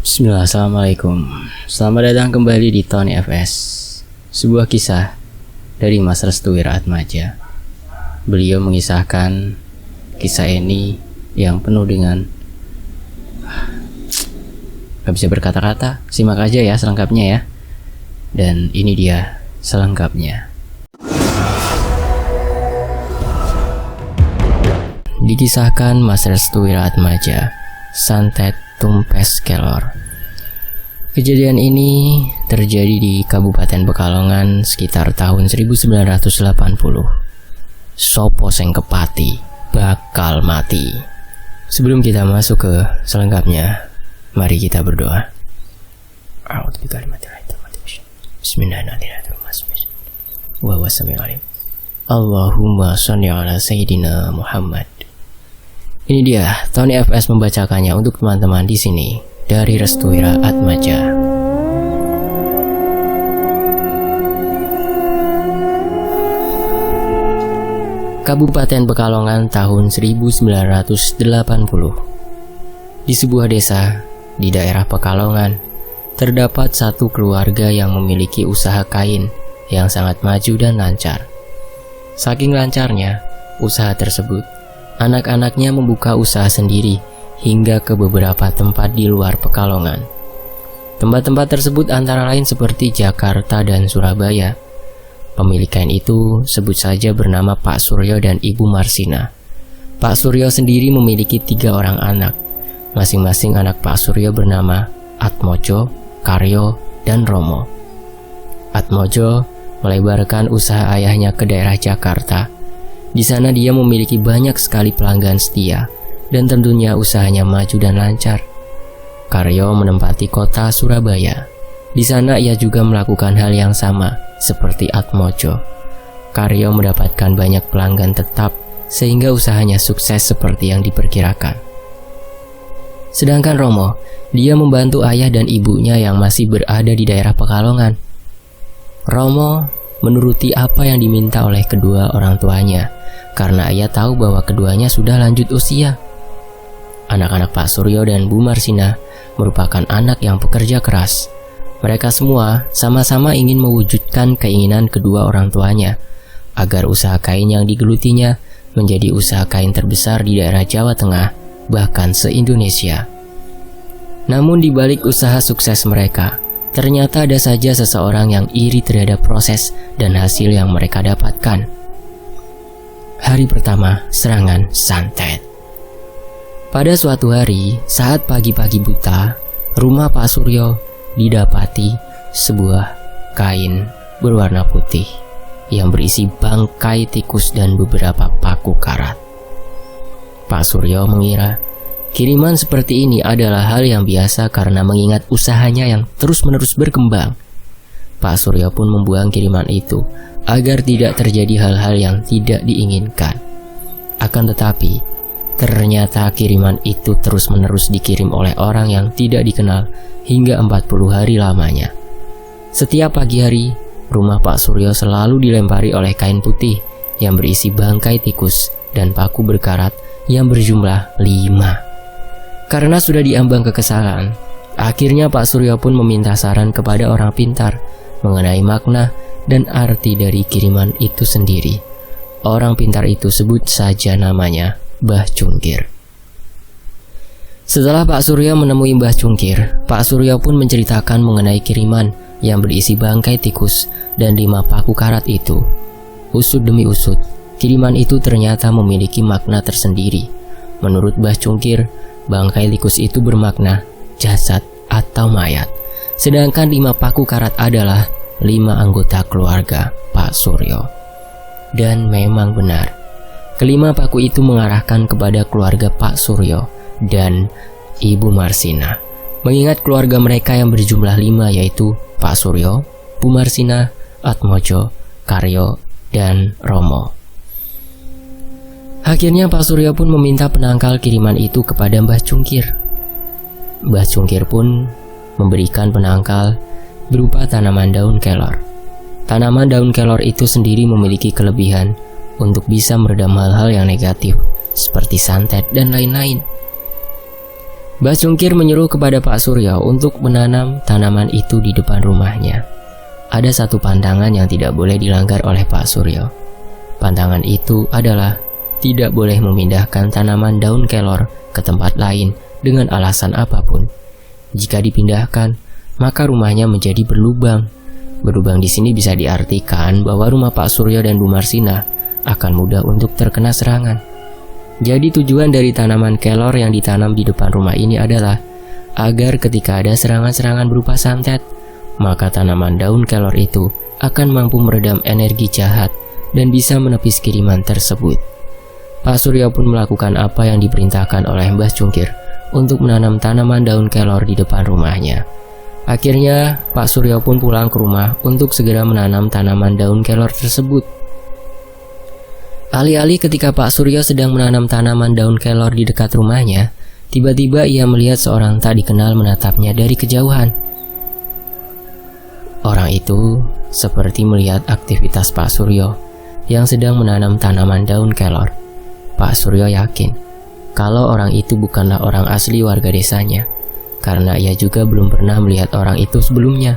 Bismillah, Assalamualaikum. Selamat datang kembali di Tony FS. Sebuah kisah dari Mas Restu Wiratmaja. Beliau mengisahkan kisah ini yang penuh dengan gak bisa berkata-kata. Simak aja ya selengkapnya ya. Dan ini dia selengkapnya. Dikisahkan Mas Restu Wiratmaja, Santet Tumpes Kelor. Kejadian ini terjadi di Kabupaten Pekalongan sekitar tahun 1980. Sopo sing kepati bakal mati. Sebelum kita masuk ke selengkapnya, mari kita berdoa. Bismillahirrahmanirrahim. Allahumma sholli ala sayyidina Muhammad. Ini dia Tony FS membacakannya untuk teman-teman di sini dari Restu Wiratmaja. Kabupaten Pekalongan tahun 1980. Di sebuah desa di daerah Pekalongan terdapat satu keluarga yang memiliki usaha kain yang sangat maju dan lancar. Saking lancarnya usaha tersebut, anak-anaknya membuka usaha sendiri hingga ke beberapa tempat di luar Pekalongan. Tempat-tempat tersebut antara lain seperti Jakarta dan Surabaya. Pemilik kain itu sebut saja bernama Pak Suryo dan Ibu Marsina. Pak Suryo sendiri memiliki 3 orang anak. Masing-masing anak Pak Suryo bernama Atmojo, Karyo, dan Romo. Atmojo melebarkan usaha ayahnya ke daerah Jakarta. Di sana dia memiliki banyak sekali pelanggan setia dan tentunya usahanya maju dan lancar. Karyo menempati kota Surabaya. Di sana ia juga melakukan hal yang sama seperti Atmojo. Karyo mendapatkan banyak pelanggan tetap sehingga usahanya sukses seperti yang diperkirakan. Sedangkan Romo, dia membantu ayah dan ibunya yang masih berada di daerah Pekalongan. Romo menuruti apa yang diminta oleh kedua orang tuanya karena ia tahu bahwa keduanya sudah lanjut usia. Anak-anak Pak Suryo dan Bu Marsina merupakan anak yang pekerja keras. Mereka semua sama-sama ingin mewujudkan keinginan kedua orang tuanya agar usaha kain yang digelutinya menjadi usaha kain terbesar di daerah Jawa Tengah, bahkan se-Indonesia. Namun di balik usaha sukses mereka, ternyata ada saja seseorang yang iri terhadap proses dan hasil yang mereka dapatkan. Hari pertama serangan santet. Pada suatu hari, saat pagi-pagi buta, rumah Pak Suryo didapati sebuah kain berwarna putih yang berisi bangkai tikus dan beberapa paku karat. Pak Suryo mengira kiriman seperti ini adalah hal yang biasa karena mengingat usahanya yang terus-menerus berkembang. Pak Suryo pun membuang kiriman itu agar tidak terjadi hal-hal yang tidak diinginkan. Akan tetapi, ternyata kiriman itu terus-menerus dikirim oleh orang yang tidak dikenal hingga 40 hari lamanya. Setiap pagi hari, rumah Pak Suryo selalu dilempari oleh kain putih yang berisi bangkai tikus dan paku berkarat yang berjumlah 5. Karena sudah diambang kekesalan, akhirnya Pak Suryo pun meminta saran kepada orang pintar mengenai makna dan arti dari kiriman itu sendiri. Orang pintar itu sebut saja namanya Mbah Cungkir. Setelah Pak Suryo menemui Mbah Cungkir, Pak Suryo pun menceritakan mengenai kiriman yang berisi bangkai tikus dan 5 paku karat itu. Usut demi usut, kiriman itu ternyata memiliki makna tersendiri. Menurut Mbah Cungkir, bangkai tikus itu bermakna jasad atau mayat. Sedangkan 5 paku karat adalah 5 anggota keluarga Pak Suryo. Dan memang benar, kelima paku itu mengarahkan kepada keluarga Pak Suryo dan Ibu Marsina. Mengingat keluarga mereka yang berjumlah 5 yaitu Pak Suryo, Bu Marsina, Atmojo, Karyo, dan Romo. Akhirnya Pak Suryo pun meminta penangkal kiriman itu kepada Mbah Cungkir. Mbah Cungkir pun memberikan penangkal berupa tanaman daun kelor. Tanaman daun kelor itu sendiri memiliki kelebihan untuk bisa meredam hal-hal yang negatif seperti santet dan lain-lain. Mbah Cungkir menyuruh kepada Pak Suryo untuk menanam tanaman itu di depan rumahnya. Ada satu pantangan yang tidak boleh dilanggar oleh Pak Suryo. Pantangan itu adalah tidak boleh memindahkan tanaman daun kelor ke tempat lain dengan alasan apapun. Jika dipindahkan, maka rumahnya menjadi berlubang. Berlubang di sini bisa diartikan bahwa rumah Pak Suryo dan Bu Marsina akan mudah untuk terkena serangan. Jadi tujuan dari tanaman kelor yang ditanam di depan rumah ini adalah agar ketika ada serangan-serangan berupa santet, maka tanaman daun kelor itu akan mampu meredam energi jahat dan bisa menepis kiriman tersebut. Pak Suryo pun melakukan apa yang diperintahkan oleh Mbah Cungkir untuk menanam tanaman daun kelor di depan rumahnya. Akhirnya Pak Suryo pun pulang ke rumah untuk segera menanam tanaman daun kelor tersebut. Alih-alih ketika Pak Suryo sedang menanam tanaman daun kelor di dekat rumahnya, tiba-tiba ia melihat seorang tak dikenal menatapnya dari kejauhan. Orang itu seperti melihat aktivitas Pak Suryo yang sedang menanam tanaman daun kelor. Pak Suryo yakin kalau orang itu bukanlah orang asli warga desanya, karena ia juga belum pernah melihat orang itu sebelumnya.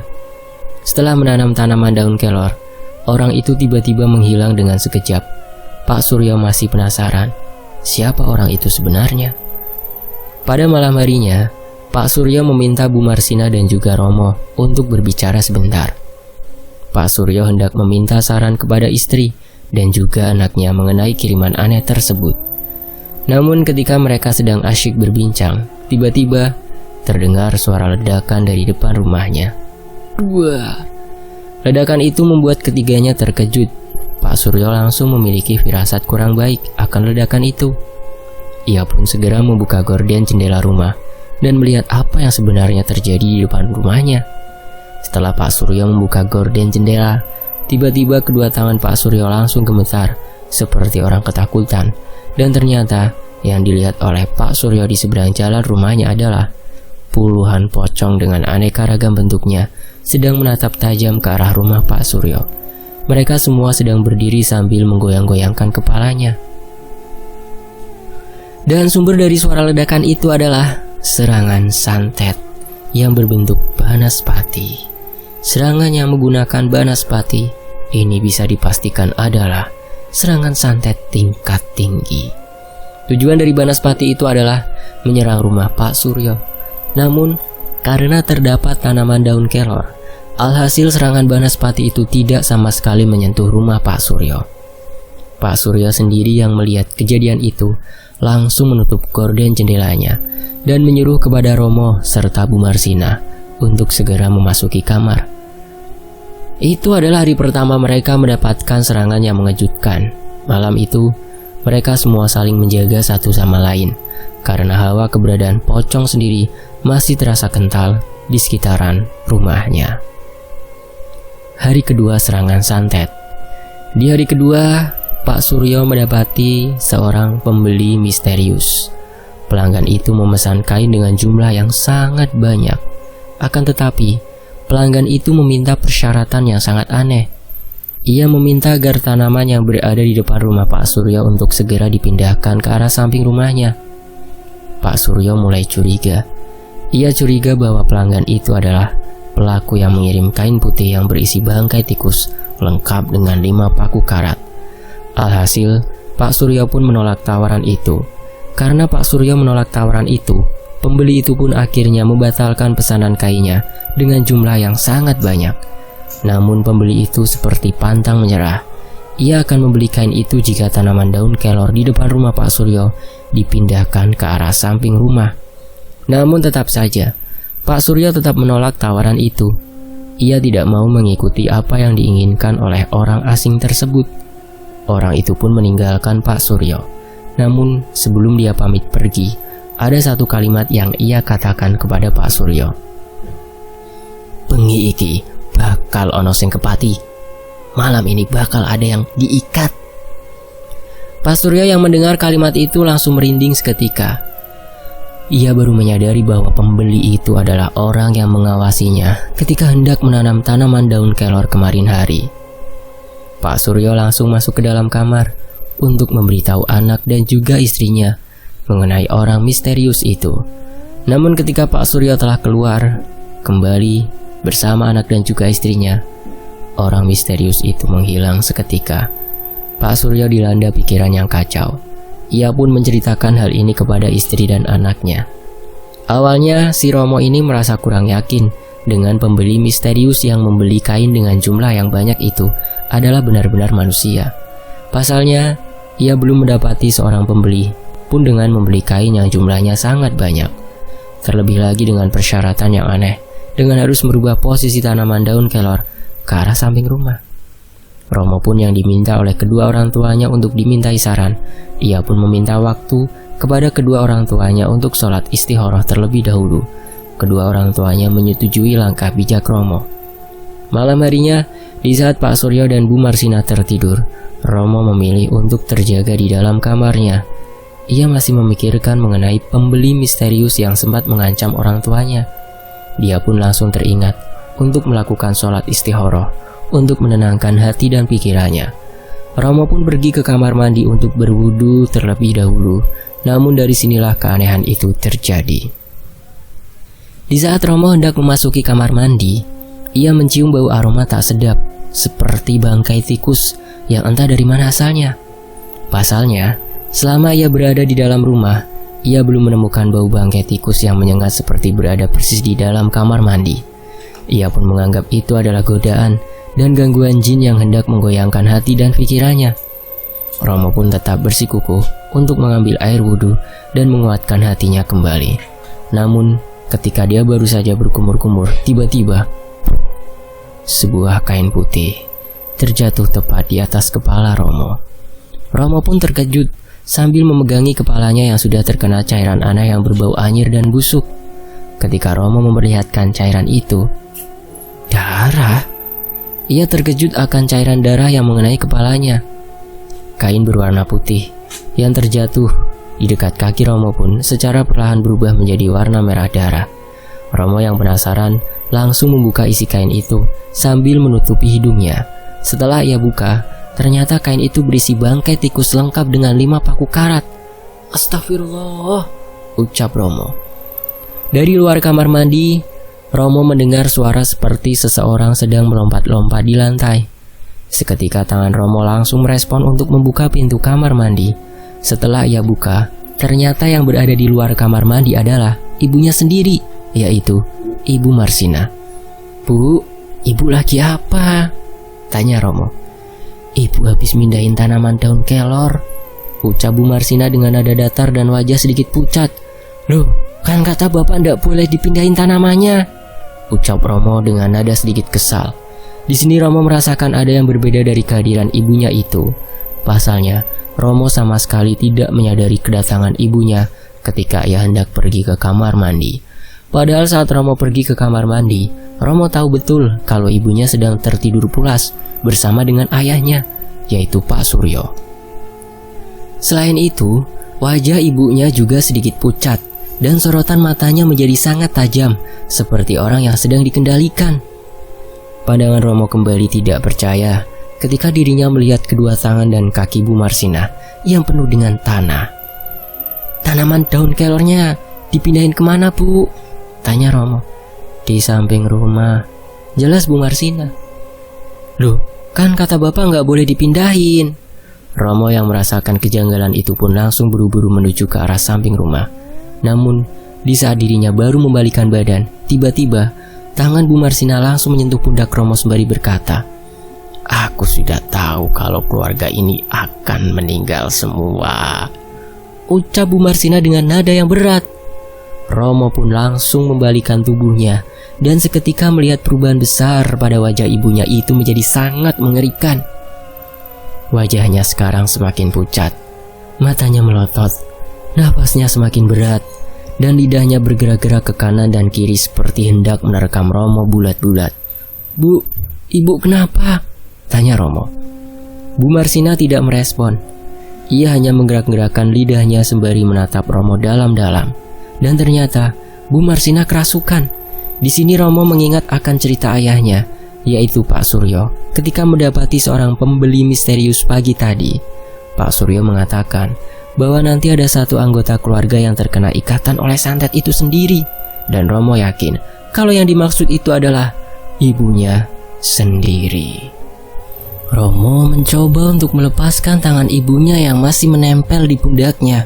Setelah menanam tanaman daun kelor, orang itu tiba-tiba menghilang dengan sekejap. Pak Suryo masih penasaran, siapa orang itu sebenarnya? Pada malam harinya, Pak Suryo meminta Bu Marsina dan juga Romo untuk berbicara sebentar. Pak Suryo hendak meminta saran kepada istri dan juga anaknya mengenai kiriman aneh tersebut. Namun ketika mereka sedang asyik berbincang, tiba-tiba terdengar suara ledakan dari depan rumahnya. Wah! Ledakan itu membuat ketiganya terkejut. Pak Suryo langsung memiliki firasat kurang baik akan ledakan itu. Ia pun segera membuka gorden jendela rumah dan melihat apa yang sebenarnya terjadi di depan rumahnya. Setelah Pak Suryo membuka gorden jendela, tiba-tiba kedua tangan Pak Suryo langsung gemetar seperti orang ketakutan. Dan ternyata yang dilihat oleh Pak Suryo di seberang jalan rumahnya adalah puluhan pocong dengan aneka ragam bentuknya sedang menatap tajam ke arah rumah Pak Suryo. Mereka semua sedang berdiri sambil menggoyang-goyangkan kepalanya. Dan sumber dari suara ledakan itu adalah serangan santet yang berbentuk banaspati. Serangan yang menggunakan banaspati ini bisa dipastikan adalah serangan santet tingkat tinggi. Tujuan dari banaspati itu adalah menyerang rumah Pak Suryo. Namun, karena terdapat tanaman daun kelor, alhasil serangan banaspati itu tidak sama sekali menyentuh rumah Pak Suryo. Pak Suryo sendiri yang melihat kejadian itu langsung menutup gorden jendelanya dan menyuruh kepada Romo serta Bu Marsina untuk segera memasuki kamar. Itu adalah hari pertama mereka mendapatkan serangan yang mengejutkan. Malam itu, mereka semua saling menjaga satu sama lain karena hawa keberadaan pocong sendiri masih terasa kental di sekitaran rumahnya. Hari kedua serangan santet. Di hari kedua, Pak Suryo mendapati seorang pembeli misterius. Pelanggan itu memesan kain dengan jumlah yang sangat banyak. Akan tetapi, pelanggan itu meminta persyaratan yang sangat aneh. Ia meminta agar tanaman yang berada di depan rumah Pak Suryo untuk segera dipindahkan ke arah samping rumahnya. Pak Suryo mulai curiga. Ia curiga bahwa pelanggan itu adalah pelaku yang mengirim kain putih yang berisi bangkai tikus lengkap dengan 5 paku karat. Alhasil, Pak Suryo pun menolak tawaran itu. Karena Pak Suryo menolak tawaran itu, pembeli itu pun akhirnya membatalkan pesanan kainnya dengan jumlah yang sangat banyak. Namun pembeli itu seperti pantang menyerah. Ia akan membeli kain itu jika tanaman daun kelor di depan rumah Pak Suryo dipindahkan ke arah samping rumah. Namun tetap saja, Pak Suryo tetap menolak tawaran itu. Ia tidak mau mengikuti apa yang diinginkan oleh orang asing tersebut. Orang itu pun meninggalkan Pak Suryo. Namun sebelum dia pamit pergi, ada satu kalimat yang ia katakan kepada Pak Suryo. "Bengi iki bakal ono sing kepati. Malam ini bakal ada yang diikat." Pak Suryo yang mendengar kalimat itu langsung merinding seketika. Ia baru menyadari bahwa pembeli itu adalah orang yang mengawasinya ketika hendak menanam tanaman daun kelor kemarin hari. Pak Suryo langsung masuk ke dalam kamar untuk memberitahu anak dan juga istrinya mengenai orang misterius itu. Namun ketika Pak Suryo telah keluar kembali bersama anak dan juga istrinya, orang misterius itu menghilang seketika. Pak Suryo dilanda pikiran yang kacau. Ia pun menceritakan hal ini kepada istri dan anaknya. Awalnya si Romo ini merasa kurang yakin dengan pembeli misterius yang membeli kain dengan jumlah yang banyak itu adalah benar-benar manusia. Pasalnya, ia belum mendapati seorang pembeli pun dengan membeli kain yang jumlahnya sangat banyak. Terlebih lagi dengan persyaratan yang aneh, dengan harus merubah posisi tanaman daun kelor ke arah samping rumah. Romo pun yang diminta oleh kedua orang tuanya untuk dimintai saran. Ia pun meminta waktu kepada kedua orang tuanya untuk sholat istikharah terlebih dahulu. Kedua orang tuanya menyetujui langkah bijak Romo. Malam harinya, di saat Pak Suryo dan Bu Marsina tertidur, Romo memilih untuk terjaga di dalam kamarnya. Ia masih memikirkan mengenai pembeli misterius yang sempat mengancam orang tuanya. Dia pun langsung teringat untuk melakukan sholat istikharah untuk menenangkan hati dan pikirannya. Romo pun pergi ke kamar mandi untuk berwudu terlebih dahulu. Namun dari sinilah keanehan itu terjadi. Di saat Romo hendak memasuki kamar mandi, ia mencium bau aroma tak sedap seperti bangkai tikus yang entah dari mana asalnya. Pasalnya, selama ia berada di dalam rumah, ia belum menemukan bau bangkai tikus yang menyengat seperti berada persis di dalam kamar mandi. Ia pun menganggap itu adalah godaan dan gangguan jin yang hendak menggoyangkan hati dan pikirannya. Romo pun tetap bersikukuh untuk mengambil air wudhu dan menguatkan hatinya kembali. Namun, ketika dia baru saja berkumur-kumur, tiba-tiba sebuah kain putih terjatuh tepat di atas kepala Romo. Romo pun terkejut sambil memegangi kepalanya yang sudah terkena cairan aneh yang berbau anyir dan busuk. Ketika Romo memperlihatkan cairan itu, darah. Ia terkejut akan cairan darah yang mengenai kepalanya. Kain berwarna putih yang terjatuh di dekat kaki Romo pun secara perlahan berubah menjadi warna merah darah. Romo yang penasaran langsung membuka isi kain itu sambil menutupi hidungnya. Setelah ia buka, ternyata kain itu berisi bangkai tikus lengkap dengan 5 paku karat. Astagfirullah, ucap Romo. Dari luar kamar mandi, Romo mendengar suara seperti seseorang sedang melompat-lompat di lantai. Seketika tangan Romo langsung merespon untuk membuka pintu kamar mandi. Setelah ia buka, ternyata yang berada di luar kamar mandi adalah ibunya sendiri, yaitu Ibu Marsina. "Bu, ibu lagi apa?" tanya Romo. "Ibu habis mindahin tanaman daun kelor," ucap Bu Marsina dengan nada datar dan wajah sedikit pucat. "Loh, kan kata bapak ndak boleh dipindahin tanamannya," ucap Romo dengan nada sedikit kesal. Di sini Romo merasakan ada yang berbeda dari kehadiran ibunya itu. Pasalnya, Romo sama sekali tidak menyadari kedatangan ibunya ketika ia hendak pergi ke kamar mandi. Padahal saat Romo pergi ke kamar mandi, Romo tahu betul kalau ibunya sedang tertidur pulas bersama dengan ayahnya, yaitu Pak Suryo. Selain itu, wajah ibunya juga sedikit pucat dan sorotan matanya menjadi sangat tajam seperti orang yang sedang dikendalikan. Pandangan Romo kembali tidak percaya ketika dirinya melihat kedua tangan dan kaki Bu Marsina yang penuh dengan tanah. "Tanaman daun kelornya dipindahin kemana, Bu?" tanya Romo. "Di samping rumah," jelas Bu Marsina. "Loh, kan kata bapak nggak boleh dipindahin." Romo yang merasakan kejanggalan itu pun langsung buru-buru menuju ke arah samping rumah. Namun, di saat dirinya baru membalikan badan, tiba-tiba tangan Bu Marsina langsung menyentuh pundak Romo sembari berkata, "Aku sudah tahu kalau keluarga ini akan meninggal semua," ucap Bu Marsina dengan nada yang berat. Romo pun langsung membalikan tubuhnya dan seketika melihat perubahan besar pada wajah ibunya itu menjadi sangat mengerikan. Wajahnya sekarang semakin pucat, matanya melotot, nafasnya semakin berat, dan lidahnya bergerak-gerak ke kanan dan kiri seperti hendak menerkam Romo bulat-bulat. "Bu, ibu kenapa?" tanya Romo. Bu Marsina tidak merespon. Ia hanya menggerak-gerakkan lidahnya sembari menatap Romo dalam-dalam. Dan ternyata Bu Marsina kerasukan. Di sini Romo mengingat akan cerita ayahnya, yaitu Pak Suryo, ketika mendapati seorang pembeli misterius pagi tadi. Pak Suryo mengatakan bahwa nanti ada satu anggota keluarga yang terkena ikatan oleh santet itu sendiri. Dan Romo yakin kalau yang dimaksud itu adalah ibunya sendiri. Romo mencoba untuk melepaskan tangan ibunya yang masih menempel di pundaknya.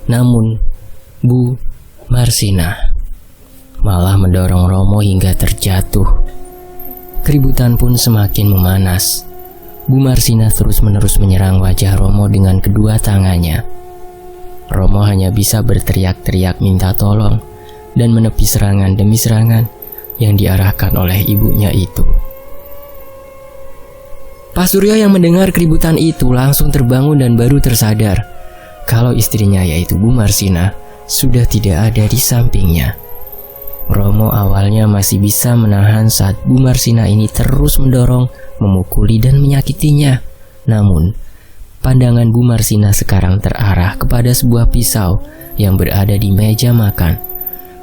Namun Bu Marsina malah mendorong Romo hingga terjatuh. Keributan pun semakin memanas. Bu Marsina terus-menerus menyerang wajah Romo dengan kedua tangannya. Romo hanya bisa berteriak-teriak minta tolong dan menepi serangan demi serangan yang diarahkan oleh ibunya itu. Pak Suryo yang mendengar keributan itu langsung terbangun dan baru tersadar kalau istrinya yaitu Bu Marsina sudah tidak ada di sampingnya. Romo awalnya masih bisa menahan saat Bu Marsina ini terus mendorong, memukuli dan menyakitinya. Namun, pandangan Bu Marsina sekarang terarah kepada sebuah pisau yang berada di meja makan.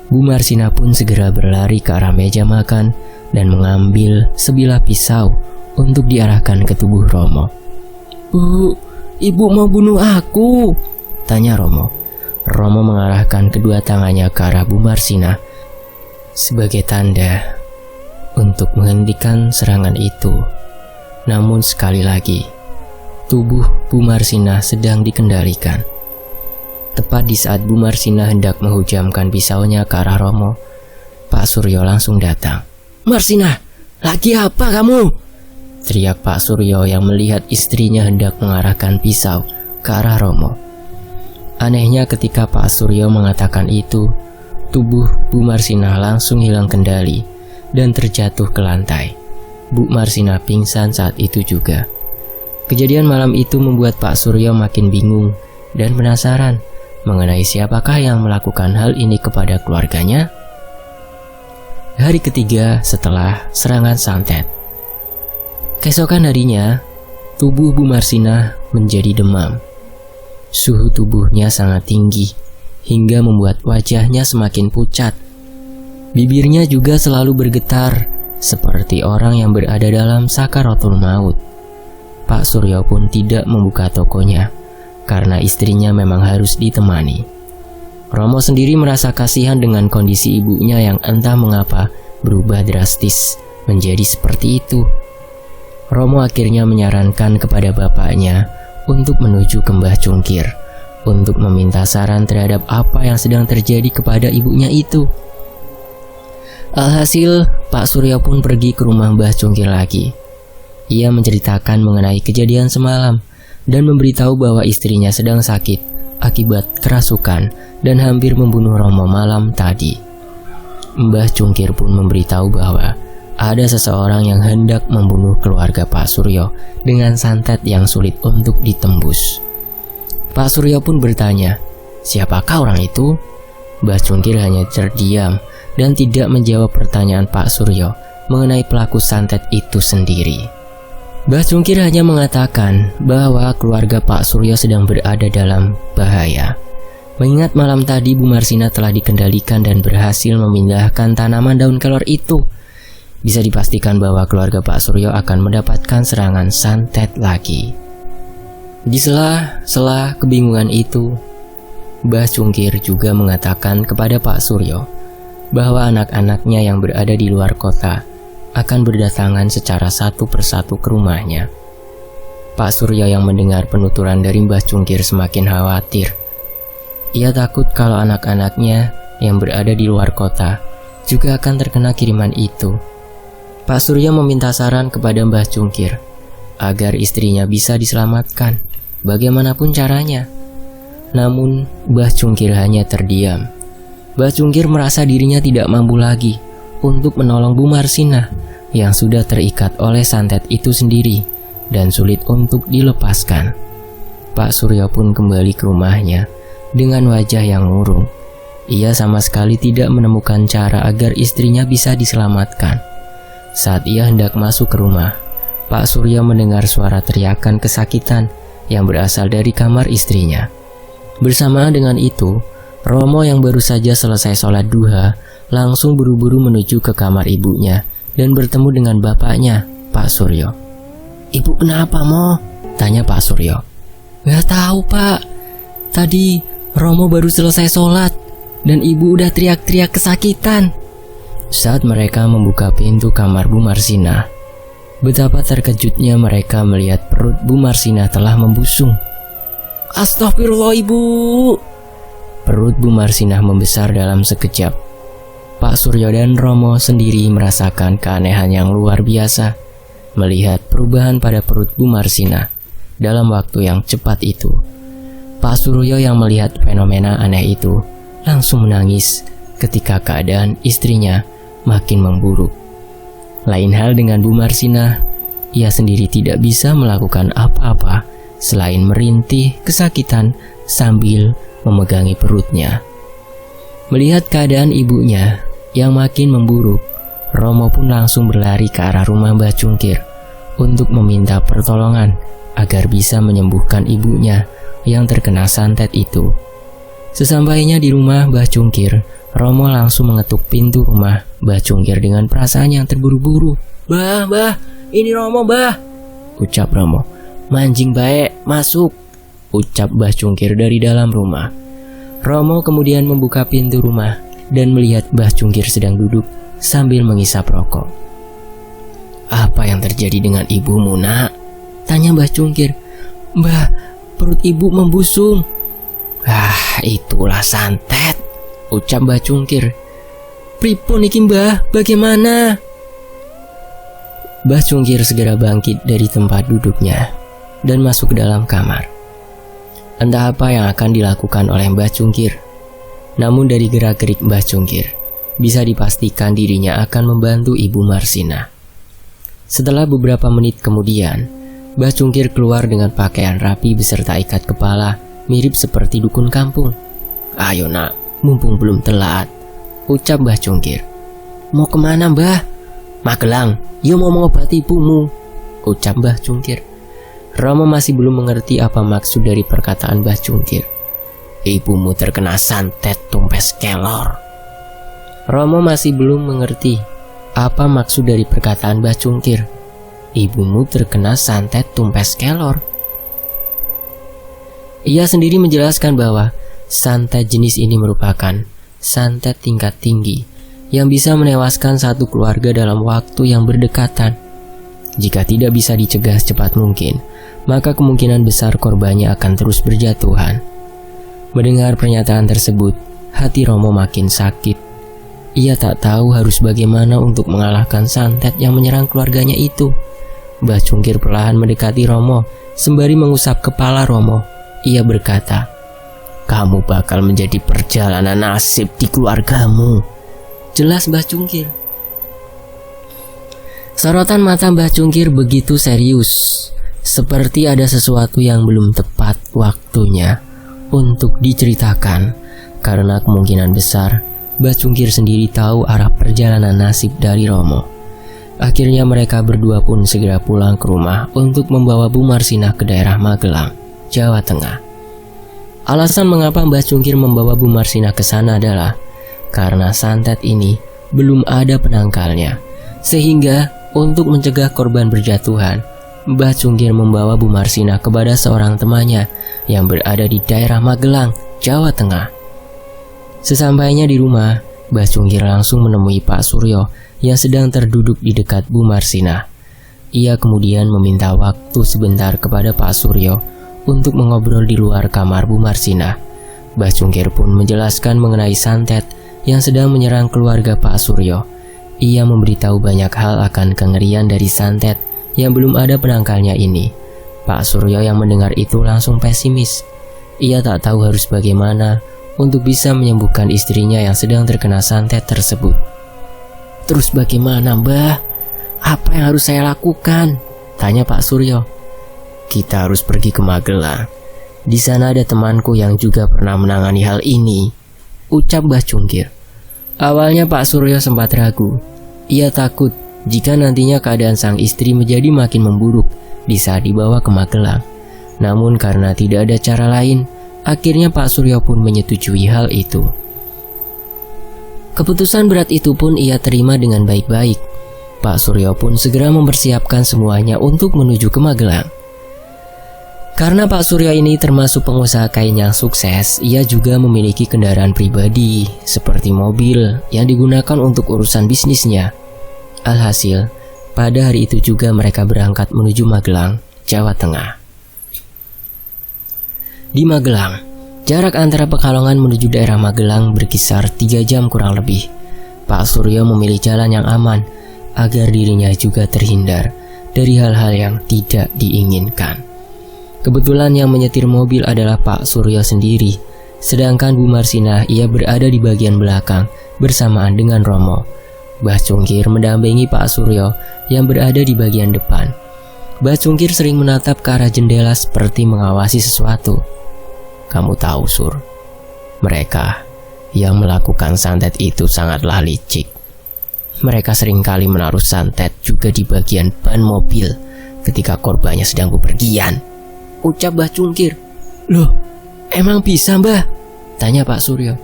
Bu Marsina pun segera berlari ke arah meja makan dan mengambil sebilah pisau untuk diarahkan ke tubuh Romo. "Bu, ibu mau bunuh aku?" tanya Romo. Romo mengarahkan kedua tangannya ke arah Bu Marsina sebagai tanda untuk menghentikan serangan itu. Namun sekali lagi, tubuh Bu Marsina sedang dikendalikan. Tepat di saat Bu Marsina hendak menghujamkan pisaunya ke arah Romo, Pak Suryo langsung datang. "Marsina, lagi apa kamu?" teriak Pak Suryo yang melihat istrinya hendak mengarahkan pisau ke arah Romo. Anehnya ketika Pak Suryo mengatakan itu, tubuh Bu Marsina langsung hilang kendali dan terjatuh ke lantai. Bu Marsina pingsan saat itu juga. Kejadian malam itu membuat Pak Suryo makin bingung dan penasaran mengenai siapakah yang melakukan hal ini kepada keluarganya. Hari ketiga setelah serangan santet. Keesokan harinya, tubuh Bu Marsina menjadi demam. Suhu tubuhnya sangat tinggi hingga membuat wajahnya semakin pucat. Bibirnya juga selalu bergetar seperti orang yang berada dalam sakaratul maut. Pak Suryo pun tidak membuka tokonya karena istrinya memang harus ditemani. Romo sendiri merasa kasihan dengan kondisi ibunya yang entah mengapa berubah drastis menjadi seperti itu. Romo akhirnya menyarankan kepada bapaknya untuk menuju ke Mbah Cungkir untuk meminta saran terhadap apa yang sedang terjadi kepada ibunya itu. Alhasil, Pak Suryo pun pergi ke rumah Mbah Cungkir lagi. Ia menceritakan mengenai kejadian semalam dan memberitahu bahwa istrinya sedang sakit akibat kerasukan dan hampir membunuh Romo malam tadi. Mbah Cungkir pun memberitahu bahwa ada seseorang yang hendak membunuh keluarga Pak Suryo dengan santet yang sulit untuk ditembus. Pak Suryo pun bertanya, siapakah orang itu? Mbah Cungkir hanya terdiam dan tidak menjawab pertanyaan Pak Suryo mengenai pelaku santet itu sendiri. Mbah Cungkir hanya mengatakan bahwa keluarga Pak Suryo sedang berada dalam bahaya. Mengingat malam tadi Bu Marsina telah dikendalikan dan berhasil memindahkan tanaman daun kelor itu, bisa dipastikan bahwa keluarga Pak Suryo akan mendapatkan serangan santet lagi. Di sela-sela kebingungan itu, Mbah Cungkir juga mengatakan kepada Pak Suryo bahwa anak-anaknya yang berada di luar kota akan berdatangan secara satu persatu ke rumahnya. Pak Suryo yang mendengar penuturan dari Mbah Cungkir semakin khawatir. Ia takut kalau anak-anaknya yang berada di luar kota juga akan terkena kiriman itu. Pak Suryo meminta saran kepada Mbah Cungkir agar istrinya bisa diselamatkan bagaimanapun caranya. Namun Mbah Cungkir hanya terdiam. Mbah Cungkir merasa dirinya tidak mampu lagi untuk menolong Bu Marsina yang sudah terikat oleh santet itu sendiri dan sulit untuk dilepaskan. Pak Suryo pun kembali ke rumahnya dengan wajah yang murung. Ia sama sekali tidak menemukan cara agar istrinya bisa diselamatkan. Saat ia hendak masuk ke rumah, Pak Suryo mendengar suara teriakan kesakitan yang berasal dari kamar istrinya. Bersamaan dengan itu, Romo yang baru saja selesai sholat duha langsung buru-buru menuju ke kamar ibunya dan bertemu dengan bapaknya, Pak Suryo. "Ibu kenapa, Mo?" tanya Pak Suryo. "Gak tahu, Pak. Tadi Romo baru selesai sholat dan ibu udah teriak-teriak kesakitan. Saat mereka membuka pintu kamar Bu Marsinah, betapa terkejutnya mereka melihat perut Bu Marsinah telah membusung. Astagfirullah ibu. Perut Bu Marsinah membesar dalam sekejap. Pak Suryo dan Romo sendiri merasakan keanehan yang luar biasa melihat perubahan pada perut Bu Marsinah dalam waktu yang cepat itu. Pak Suryo yang melihat fenomena aneh itu langsung menangis ketika keadaan istrinya makin memburuk. Lain hal dengan Bu Marsinah, ia sendiri tidak bisa melakukan apa-apa selain merintih kesakitan sambil memegangi perutnya. Melihat keadaan ibunya yang makin memburuk, Romo pun langsung berlari ke arah rumah Mbah Cungkir untuk meminta pertolongan agar bisa menyembuhkan ibunya yang terkena santet itu. Sesampainya di rumah Mbah Cungkir, Romo langsung mengetuk pintu rumah Mbah Cungkir dengan perasaan yang terburu-buru. Mbah, ini Romo, Mbah, ucap Romo. Manjing baik, masuk, ucap Mbah Cungkir dari dalam rumah. Romo kemudian membuka pintu rumah dan melihat Mbah Cungkir sedang duduk sambil mengisap rokok. Apa yang terjadi dengan ibumu, nak? Tanya Mbah Cungkir. Mbah, perut ibu membusung. Itulah santet, ucap Mbah Cungkir. Pripun iki Mbah, bagaimana? Mbah Cungkir segera bangkit dari tempat duduknya dan masuk ke dalam kamar. Entah apa yang akan dilakukan oleh Mbah Cungkir, namun dari gerak-gerik Mbah Cungkir bisa dipastikan dirinya akan membantu Ibu Marsinah. Setelah beberapa menit kemudian, Mbah Cungkir keluar dengan pakaian rapi beserta ikat kepala mirip seperti dukun kampung. Ayo nak, mumpung belum telat, ucap Mbah Cungkir. Mau kemana Mbah? Magelang, yo mau mengobati ibumu, ucap Mbah Cungkir. Romo masih belum mengerti apa maksud dari perkataan Mbah Cungkir. Ibumu terkena santet tumpes kelor. Romo masih belum mengerti apa maksud dari perkataan Mbah Cungkir. Ibumu terkena santet tumpes kelor. Ia sendiri menjelaskan bahwa santet jenis ini merupakan santet tingkat tinggi yang bisa menewaskan satu keluarga dalam waktu yang berdekatan. Jika tidak bisa dicegah secepat mungkin, maka kemungkinan besar korbannya akan terus berjatuhan. Mendengar pernyataan tersebut, hati Romo makin sakit. Ia tak tahu harus bagaimana untuk mengalahkan santet yang menyerang keluarganya itu. Mbah Cungkir perlahan mendekati Romo sembari mengusap kepala Romo. Ia berkata, kamu bakal menjadi perjalanan nasib di keluargamu, jelas Mbah Cungkir. Sorotan mata Mbah Cungkir begitu serius, seperti ada sesuatu yang belum tepat waktunya untuk diceritakan, karena kemungkinan besar Mbah Cungkir sendiri tahu arah perjalanan nasib dari Romo. Akhirnya mereka berdua pun segera pulang ke rumah untuk membawa Bu Marsinah ke daerah Magelang, Jawa Tengah. Alasan mengapa Mbah Cungkir membawa Bu Marsinah ke sana adalah karena santet ini belum ada penangkalnya, sehingga untuk mencegah korban berjatuhan, Mbah Cungkir membawa Bu Marsinah kepada seorang temannya yang berada di daerah Magelang, Jawa Tengah. Sesampainya di rumah, Mbah Cungkir langsung menemui Pak Suryo yang sedang terduduk di dekat Bu Marsinah. Ia kemudian meminta waktu sebentar kepada Pak Suryo untuk mengobrol di luar kamar Bu Marsinah. Mbah Cungkir pun menjelaskan mengenai santet yang sedang menyerang keluarga Pak Suryo. Ia memberitahu banyak hal akan kengerian dari santet yang belum ada penangkalnya ini. Pak Suryo yang mendengar itu langsung pesimis. Ia tak tahu harus bagaimana untuk bisa menyembuhkan istrinya yang sedang terkena santet tersebut. Terus bagaimana Mbah? Apa yang harus saya lakukan? Tanya Pak Suryo. Kita harus pergi ke Magelang. Di sana ada temanku yang juga pernah menangani hal ini, ucap Mbah Cungkir. Awalnya Pak Suryo sempat ragu. Ia takut jika nantinya keadaan sang istri menjadi makin memburuk di saat dibawa ke Magelang. Namun karena tidak ada cara lain, akhirnya Pak Suryo pun menyetujui hal itu. Keputusan berat itu pun ia terima dengan baik-baik. Pak Suryo pun segera mempersiapkan semuanya untuk menuju ke Magelang. Karena Pak Suryo ini termasuk pengusaha kain yang sukses, ia juga memiliki kendaraan pribadi seperti mobil yang digunakan untuk urusan bisnisnya. Alhasil, pada hari itu juga mereka berangkat menuju Magelang, Jawa Tengah. Di Magelang, jarak antara Pekalongan menuju daerah Magelang berkisar 3 jam kurang lebih. Pak Suryo memilih jalan yang aman agar dirinya juga terhindar dari hal-hal yang tidak diinginkan. Kebetulan yang menyetir mobil adalah Pak Suryo sendiri, sedangkan Bu Marsinah ia berada di bagian belakang bersamaan dengan Romo. Mbah Cungkir mendampingi Pak Suryo yang berada di bagian depan. Mbah Cungkir sering menatap ke arah jendela seperti mengawasi sesuatu. Kamu tahu, Sur, mereka yang melakukan santet itu sangatlah licik. Mereka seringkali menaruh santet juga di bagian ban mobil ketika korbannya sedang bepergian, ucap Mbah Cungkir. Loh, emang bisa, Mbah? Tanya Pak Suryo.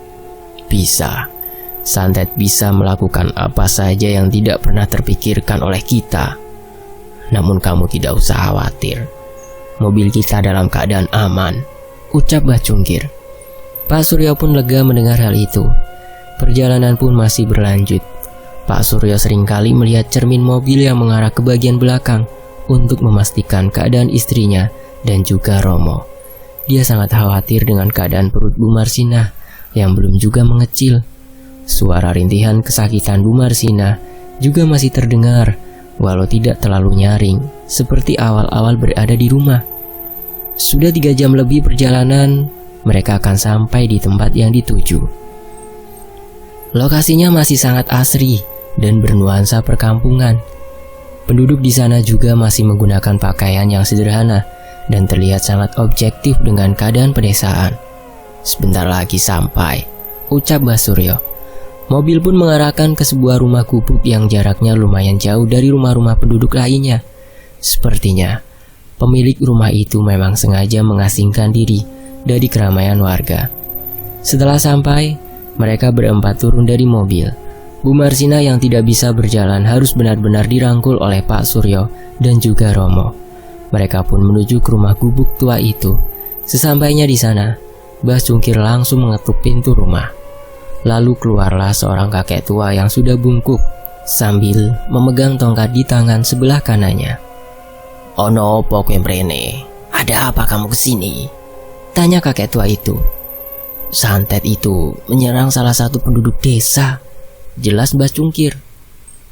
Bisa. Santet bisa melakukan apa saja yang tidak pernah terpikirkan oleh kita. Namun kamu tidak usah khawatir. Mobil kita dalam keadaan aman, ucap Mbah Cungkir. Pak Suryo pun lega mendengar hal itu. Perjalanan pun masih berlanjut. Pak Suryo seringkali melihat cermin mobil yang mengarah ke bagian belakang untuk memastikan keadaan istrinya dan juga Romo. Dia sangat khawatir dengan keadaan perut Bu Marsinah yang belum juga mengecil. Suara rintihan kesakitan Bu Marsinah juga masih terdengar, walau tidak terlalu nyaring seperti awal-awal berada di rumah. Sudah 3 jam lebih perjalanan, mereka akan sampai di tempat yang dituju. Lokasinya masih sangat asri dan bernuansa perkampungan. Penduduk di sana juga masih menggunakan pakaian yang sederhana dan terlihat sangat objektif dengan keadaan pedesaan. Sebentar lagi sampai, ucap Mbah Suryo. Mobil pun mengarahkan ke sebuah rumah gubuk yang jaraknya lumayan jauh dari rumah-rumah penduduk lainnya. Sepertinya, pemilik rumah itu memang sengaja mengasingkan diri dari keramaian warga. Setelah sampai, mereka berempat turun dari mobil. Bu Marsinah yang tidak bisa berjalan harus benar-benar dirangkul oleh Pak Suryo dan juga Romo. Mereka pun menuju ke rumah gubuk tua itu. Sesampainya di sana, Mbah Cungkir langsung mengetuk pintu rumah. Lalu keluarlah seorang kakek tua yang sudah bungkuk sambil memegang tongkat di tangan sebelah kanannya. Ono opo kowe mrene? Ada apa kamu kesini? Tanya kakek tua itu. Santet itu menyerang salah satu penduduk desa, jelas Mbah Cungkir.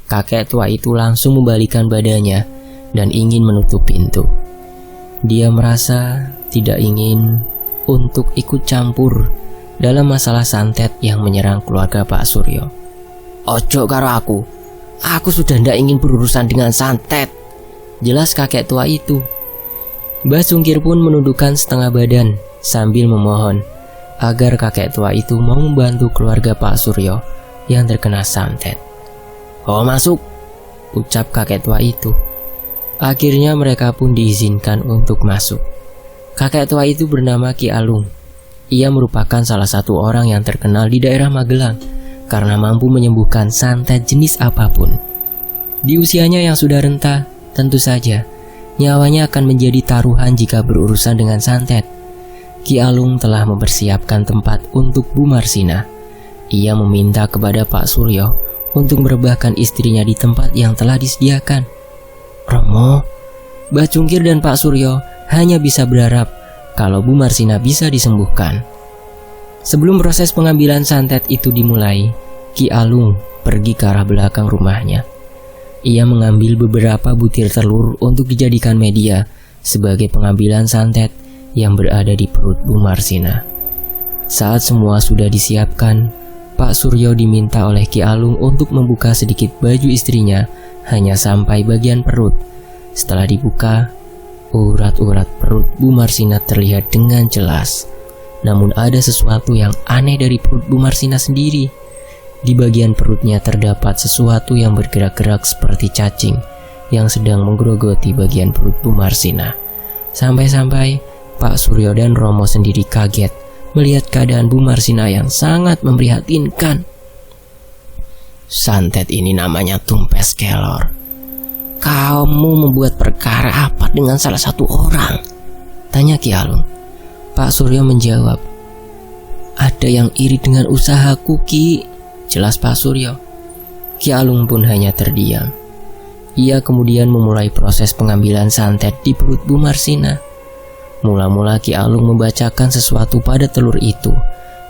Kakek tua itu langsung membalikkan badannya dan ingin menutup pintu. Dia merasa tidak ingin untuk ikut campur dalam masalah santet yang menyerang keluarga Pak Suryo. Ojo karo aku sudah tidak ingin berurusan dengan santet, jelas kakek tua itu. Mbah Cungkir pun menundukkan setengah badan sambil memohon agar kakek tua itu mau membantu keluarga Pak Suryo yang terkena santet. Oh, masuk, ucap kakek tua itu. Akhirnya mereka pun diizinkan untuk masuk. Kakek tua itu bernama Ki Alung. Ia merupakan salah satu orang yang terkenal di daerah Magelang karena mampu menyembuhkan santet jenis apapun. Di usianya yang sudah renta, tentu saja nyawanya akan menjadi taruhan jika berurusan dengan santet. Ki Alung telah mempersiapkan tempat untuk Bu Marsinah. Ia meminta kepada Pak Suryo untuk merebahkan istrinya di tempat yang telah disediakan. Romo, Mbah Cungkir dan Pak Suryo hanya bisa berharap kalau Bu Marsinah bisa disembuhkan. Sebelum proses pengambilan santet itu dimulai, Ki Alung pergi ke arah belakang rumahnya. Ia mengambil beberapa butir telur untuk dijadikan media sebagai pengambilan santet yang berada di perut Bu Marsinah. Saat semua sudah disiapkan, Pak Suryo diminta oleh Ki Alung untuk membuka sedikit baju istrinya hanya sampai bagian perut. Setelah dibuka, urat-urat perut Bu Marsinah terlihat dengan jelas. Namun ada sesuatu yang aneh dari perut Bu Marsinah sendiri. Di bagian perutnya terdapat sesuatu yang bergerak-gerak seperti cacing yang sedang menggerogoti bagian perut Bu Marsinah. Sampai-sampai Pak Suryo dan Romo sendiri kaget melihat keadaan Bu Marsinah yang sangat memprihatinkan. Santet ini namanya tumpes kelor. Kamu membuat perkara apa dengan salah satu orang? Tanya Ki Alung. Pak Suryo menjawab, "Ada yang iri dengan usahaku, Ki," jelas Pak Suryo. Ki Alung pun hanya terdiam. Ia kemudian memulai proses pengambilan santet di perut Bu Marsina. Mula-mula Ki Alung membacakan sesuatu pada telur itu.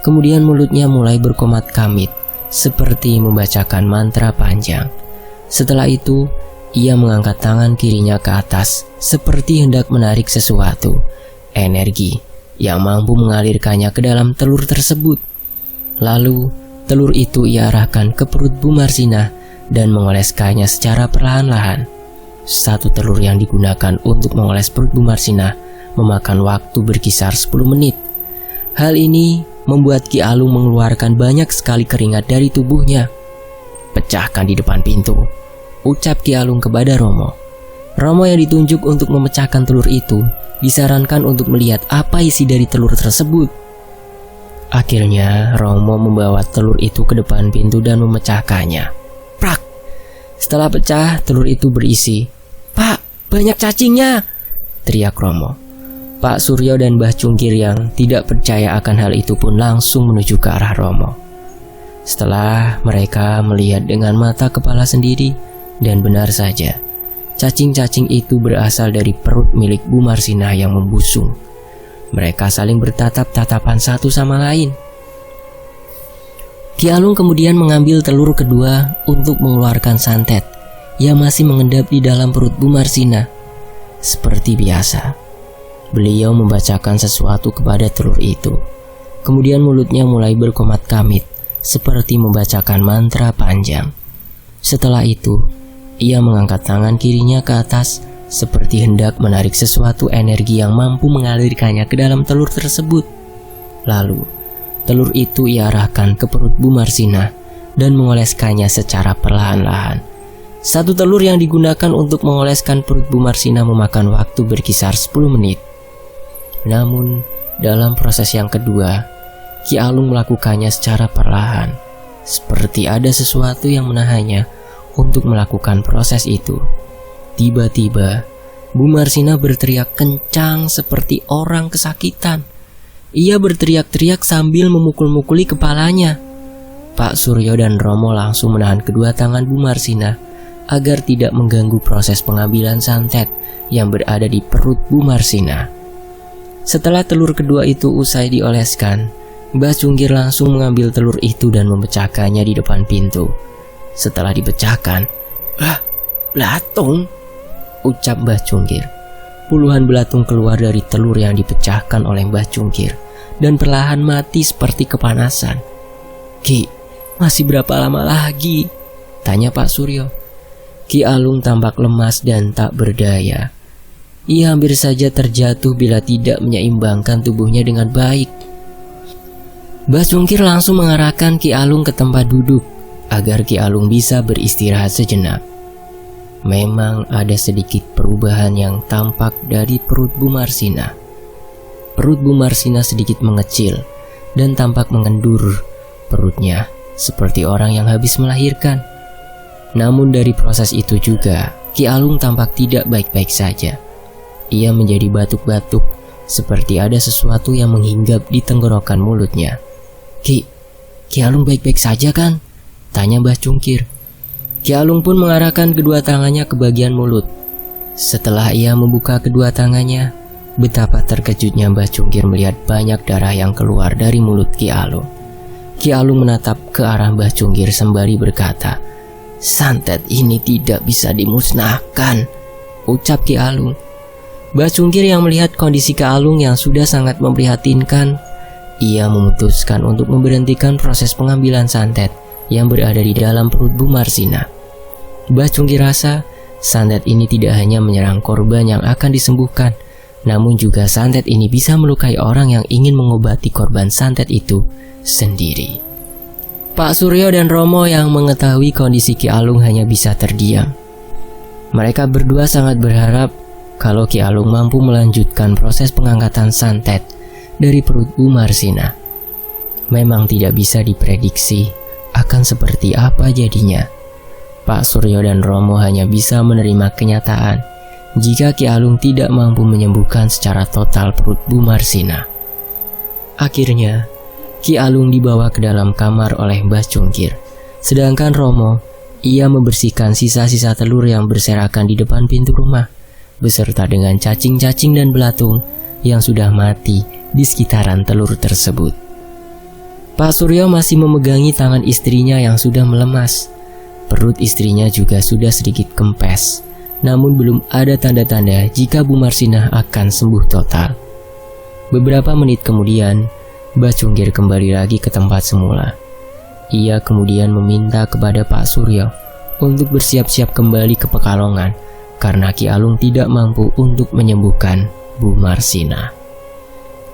Kemudian mulutnya mulai berkomat kamit, seperti membacakan mantra panjang. Setelah itu, ia mengangkat tangan kirinya ke atas, seperti hendak menarik sesuatu, energi yang mampu mengalirkannya ke dalam telur tersebut. Lalu, telur itu ia arahkan ke perut Bu Marsina dan mengoleskannya secara perlahan-lahan. Satu telur yang digunakan untuk mengoles perut Bu Marsina memakan waktu berkisar 10 menit. Hal ini membuat Ki Alung mengeluarkan banyak sekali keringat dari tubuhnya. "Pecahkan di depan pintu," ucap Ki Alung kepada Romo. Romo yang ditunjuk untuk memecahkan telur itu disarankan untuk melihat apa isi dari telur tersebut. Akhirnya Romo membawa telur itu ke depan pintu dan memecahkannya. Prak! Setelah pecah, telur itu berisi. "Pak, banyak cacingnya!" teriak Romo. Pak Suryo dan Mbah Cungkir yang tidak percaya akan hal itu pun langsung menuju ke arah Romo. Setelah mereka melihat dengan mata kepala sendiri, dan benar saja, cacing-cacing itu berasal dari perut milik Bu Marsina yang membusung. Mereka saling bertatap-tatapan satu sama lain. Ki Alung kemudian mengambil telur kedua untuk mengeluarkan santet yang masih mengendap di dalam perut Bu Marsina. Seperti biasa, beliau membacakan sesuatu kepada telur itu. Kemudian mulutnya mulai berkomat kamit, seperti membacakan mantra panjang. Setelah itu, ia mengangkat tangan kirinya ke atas, seperti hendak menarik sesuatu energi yang mampu mengalirkannya ke dalam telur tersebut. Lalu, telur itu ia arahkan ke perut Bu Marsina dan mengoleskannya secara perlahan-lahan. Satu telur yang digunakan untuk mengoleskan perut Bu Marsina memakan waktu berkisar 10 menit. Namun, dalam proses yang kedua, Ki Alung melakukannya secara perlahan, seperti ada sesuatu yang menahannya untuk melakukan proses itu. Tiba-tiba, Bu Marsina berteriak kencang seperti orang kesakitan. Ia berteriak-teriak sambil memukul-mukuli kepalanya. Pak Suryo dan Romo langsung menahan kedua tangan Bu Marsina agar tidak mengganggu proses pengambilan santet yang berada di perut Bu Marsina. Setelah telur kedua itu usai dioleskan, Mbah Cungkir langsung mengambil telur itu dan memecahkannya di depan pintu. Setelah dipecahkan, belatung, ucap Mbah Cungkir. Puluhan belatung keluar dari telur yang dipecahkan oleh Mbah Cungkir dan perlahan mati seperti kepanasan. "Ki, masih berapa lama lagi?" tanya Pak Suryo. Ki Alung tampak lemas dan tak berdaya. Ia hampir saja terjatuh bila tidak menyeimbangkan tubuhnya dengan baik. Mbah Cungkir langsung mengarahkan Ki Alung ke tempat duduk agar Ki Alung bisa beristirahat sejenak. Memang ada sedikit perubahan yang tampak dari perut Bu Marsina. Perut Bu Marsina sedikit mengecil dan tampak mengendur perutnya seperti orang yang habis melahirkan. Namun dari proses itu juga, Ki Alung tampak tidak baik-baik saja. Ia menjadi batuk-batuk seperti ada sesuatu yang menghinggap di tenggorokan mulutnya. Ki Alung baik-baik saja kan?" tanya Mbah Cungkir. Ki Alung pun mengarahkan kedua tangannya ke bagian mulut. Setelah ia membuka kedua tangannya, betapa terkejutnya Mbah Cungkir melihat banyak darah yang keluar dari mulut Ki Alung. Ki Alung menatap ke arah Mbah Cungkir sembari berkata, "Santet ini tidak bisa dimusnahkan," ucap Ki Alung. Mbah Cungkir yang melihat kondisi Ki Alung yang sudah sangat memprihatinkan, ia memutuskan untuk memberhentikan proses pengambilan santet yang berada di dalam perut Bu Marsina. Mbah Cungkir rasa santet ini tidak hanya menyerang korban yang akan disembuhkan, namun juga santet ini bisa melukai orang yang ingin mengobati korban santet itu sendiri. Pak Suryo dan Romo yang mengetahui kondisi Ki Alung hanya bisa terdiam. Mereka berdua sangat berharap kalau Ki Alung mampu melanjutkan proses pengangkatan santet dari perut Bu Marsina. Memang tidak bisa diprediksi akan seperti apa jadinya. Pak Suryo dan Romo hanya bisa menerima kenyataan jika Ki Alung tidak mampu menyembuhkan secara total perut Bu Marsina. Akhirnya, Ki Alung dibawa ke dalam kamar oleh Mbah Cungkir. Sedangkan Romo, ia membersihkan sisa-sisa telur yang berserakan di depan pintu rumah, beserta dengan cacing-cacing dan belatung yang sudah mati di sekitaran telur tersebut. Pak Suryo masih memegangi tangan istrinya yang sudah melemas. Perut istrinya juga sudah sedikit kempes, namun belum ada tanda-tanda jika Bu Marsinah akan sembuh total. Beberapa menit kemudian, Mbah Cungkir kembali lagi ke tempat semula. Ia kemudian meminta kepada Pak Suryo untuk bersiap-siap kembali ke Pekalongan karena Ki Alung tidak mampu untuk menyembuhkan Bu Marsina.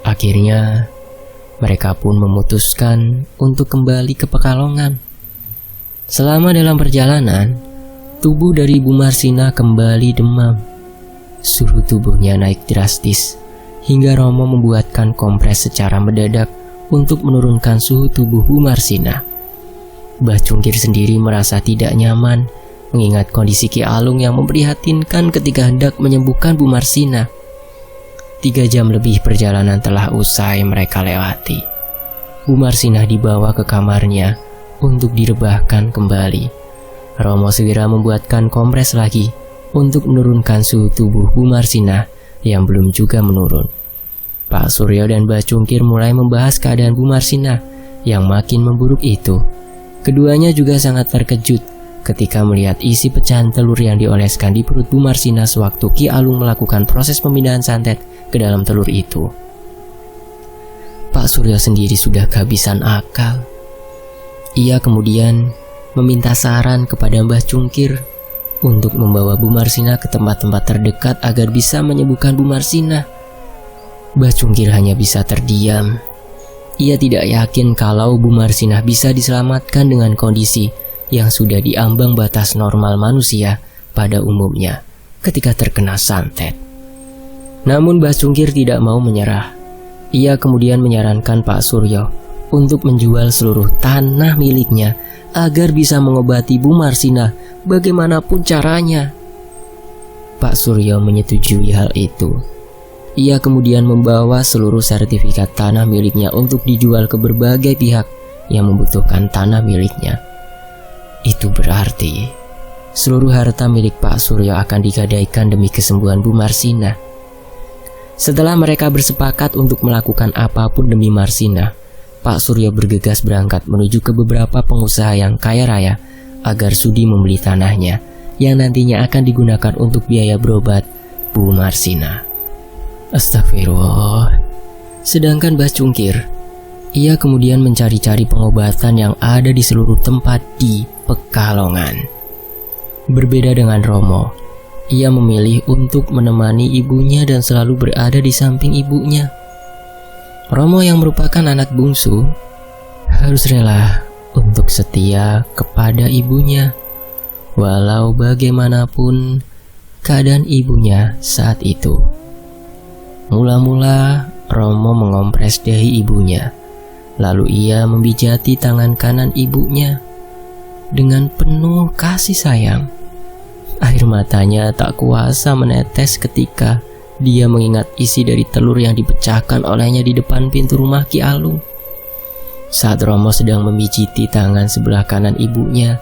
Akhirnya, mereka pun memutuskan untuk kembali ke Pekalongan. Selama dalam perjalanan, tubuh dari Bu Marsina kembali demam. Suhu tubuhnya naik drastis, hingga Romo membuatkan kompres secara mendadak untuk menurunkan suhu tubuh Bu Marsina. Mbah Cungkir sendiri merasa tidak nyaman mengingat kondisi Ki Alung yang memprihatinkan ketika hendak menyembuhkan Bu Marsina. 3 jam lebih perjalanan telah usai mereka lewati. Bu Marsina dibawa ke kamarnya untuk direbahkan kembali. Romo segera membuatkan kompres lagi untuk menurunkan suhu tubuh Bu Marsina yang belum juga menurun. Pak Suryo dan Mbah Cungkir mulai membahas keadaan Bu Marsina yang makin memburuk itu. Keduanya juga sangat terkejut ketika melihat isi pecahan telur yang dioleskan di perut Bu Marsina sewaktu Ki Alung melakukan proses pemindahan santet ke dalam telur itu. Pak Suryo sendiri sudah kehabisan akal. Ia kemudian meminta saran kepada Mbah Cungkir untuk membawa Bu Marsina ke tempat-tempat terdekat agar bisa menyembuhkan Bu Marsina. Mbah Cungkir hanya bisa terdiam. Ia tidak yakin kalau Bu Marsina bisa diselamatkan dengan kondisi yang sudah diambang batas normal manusia pada umumnya ketika terkena santet. Namun Mbah Cungkir tidak mau menyerah. Ia kemudian menyarankan Pak Suryo untuk menjual seluruh tanah miliknya agar bisa mengobati Bu Marsina bagaimanapun caranya. Pak Suryo menyetujui hal itu. Ia kemudian membawa seluruh sertifikat tanah miliknya untuk dijual ke berbagai pihak yang membutuhkan tanah miliknya. Itu berarti seluruh harta milik Pak Suryo akan digadaikan demi kesembuhan Bu Marsina. Setelah mereka bersepakat untuk melakukan apapun demi Marsina, Pak Suryo bergegas berangkat menuju ke beberapa pengusaha yang kaya raya agar sudi membeli tanahnya yang nantinya akan digunakan untuk biaya berobat Bu Marsina. Astagfirullah. Sedangkan Mbah Cungkir, ia kemudian mencari-cari pengobatan yang ada di seluruh tempat di Pekalongan. Berbeda dengan Romo, ia memilih untuk menemani ibunya dan selalu berada di samping ibunya. Romo yang merupakan anak bungsu harus rela untuk setia kepada ibunya, walau bagaimanapun keadaan ibunya saat itu. Mula-mula Romo mengompres dahi ibunya, lalu ia membijati tangan kanan ibunya dengan penuh kasih sayang. Air matanya tak kuasa menetes ketika dia mengingat isi dari telur yang dipecahkan olehnya di depan pintu rumah Ki Alung. Saat Romo sedang memijiti tangan sebelah kanan ibunya,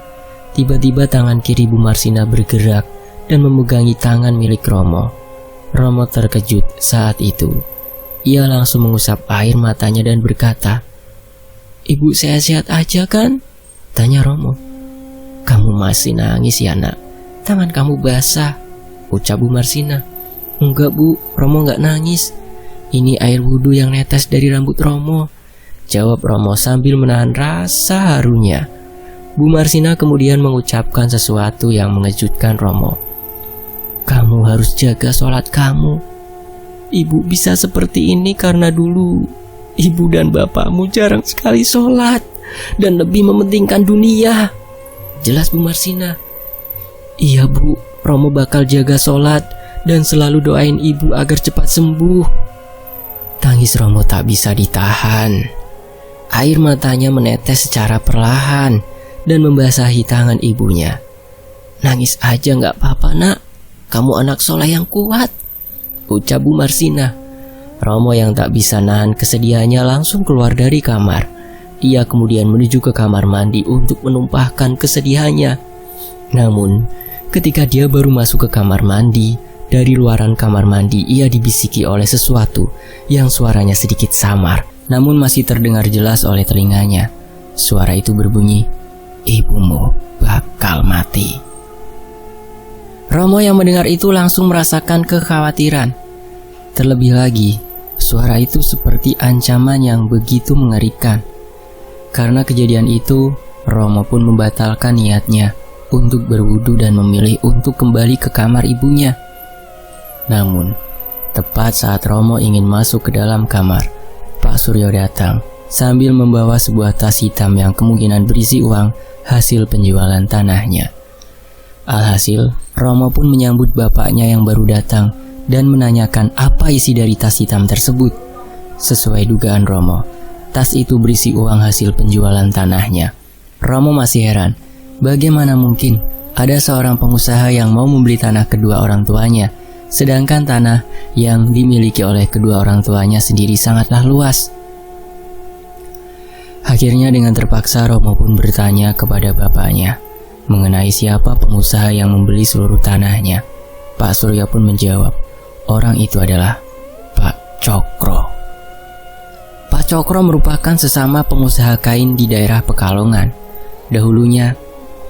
tiba-tiba tangan kiri Bu Marsina bergerak dan memegangi tangan milik Romo. Romo terkejut saat itu. Ia langsung mengusap air matanya dan berkata, "Ibu sehat-sehat aja kan?" tanya Romo. "Kamu masih nangis ya nak? Tangan kamu basah," ucap Bu Marsina. "Enggak Bu, Romo enggak nangis. Ini air wudhu yang netes dari rambut Romo," jawab Romo sambil menahan rasa harunya. Bu Marsina kemudian mengucapkan sesuatu yang mengejutkan Romo. "Kamu harus jaga sholat kamu. Ibu bisa seperti ini karena dulu ibu dan bapakmu jarang sekali sholat dan lebih mementingkan dunia," jelas Bu Marsina. "Iya Bu, Romo bakal jaga sholat dan selalu doain ibu agar cepat sembuh." Tangis Romo tak bisa ditahan. Air matanya menetes secara perlahan dan membasahi tangan ibunya. "Nangis aja gak apa-apa nak," kamu anak soleh yang kuat," ucap Bu Marsina. Romo yang tak bisa nahan kesedihannya langsung keluar dari kamar. Ia kemudian menuju ke kamar mandi untuk menumpahkan kesedihannya. Namun, ketika dia baru masuk ke kamar mandi, dari luaran kamar mandi ia dibisiki oleh sesuatu yang suaranya sedikit samar, namun masih terdengar jelas oleh telinganya. Suara itu berbunyi, "Ibumu bakal mati." Romo yang mendengar itu langsung merasakan kekhawatiran. Terlebih lagi, suara itu seperti ancaman yang begitu mengerikan. Karena kejadian itu, Romo pun membatalkan niatnya untuk berwudu dan memilih untuk kembali ke kamar ibunya. Namun, tepat saat Romo ingin masuk ke dalam kamar, Pak Suryo datang sambil membawa sebuah tas hitam yang kemungkinan berisi uang hasil penjualan tanahnya. Alhasil, Romo pun menyambut bapaknya yang baru datang dan menanyakan apa isi dari tas hitam tersebut. Sesuai dugaan Romo, tas itu berisi uang hasil penjualan tanahnya. Romo masih heran, bagaimana mungkin ada seorang pengusaha yang mau membeli tanah kedua orang tuanya, sedangkan tanah yang dimiliki oleh kedua orang tuanya sendiri sangatlah luas. Akhirnya dengan terpaksa Romo pun bertanya kepada bapaknya mengenai siapa pengusaha yang membeli seluruh tanahnya. Pak Suryo pun menjawab, orang itu adalah Pak Cokro. Pak Cokro merupakan sesama pengusaha kain di daerah Pekalongan. Dahulunya,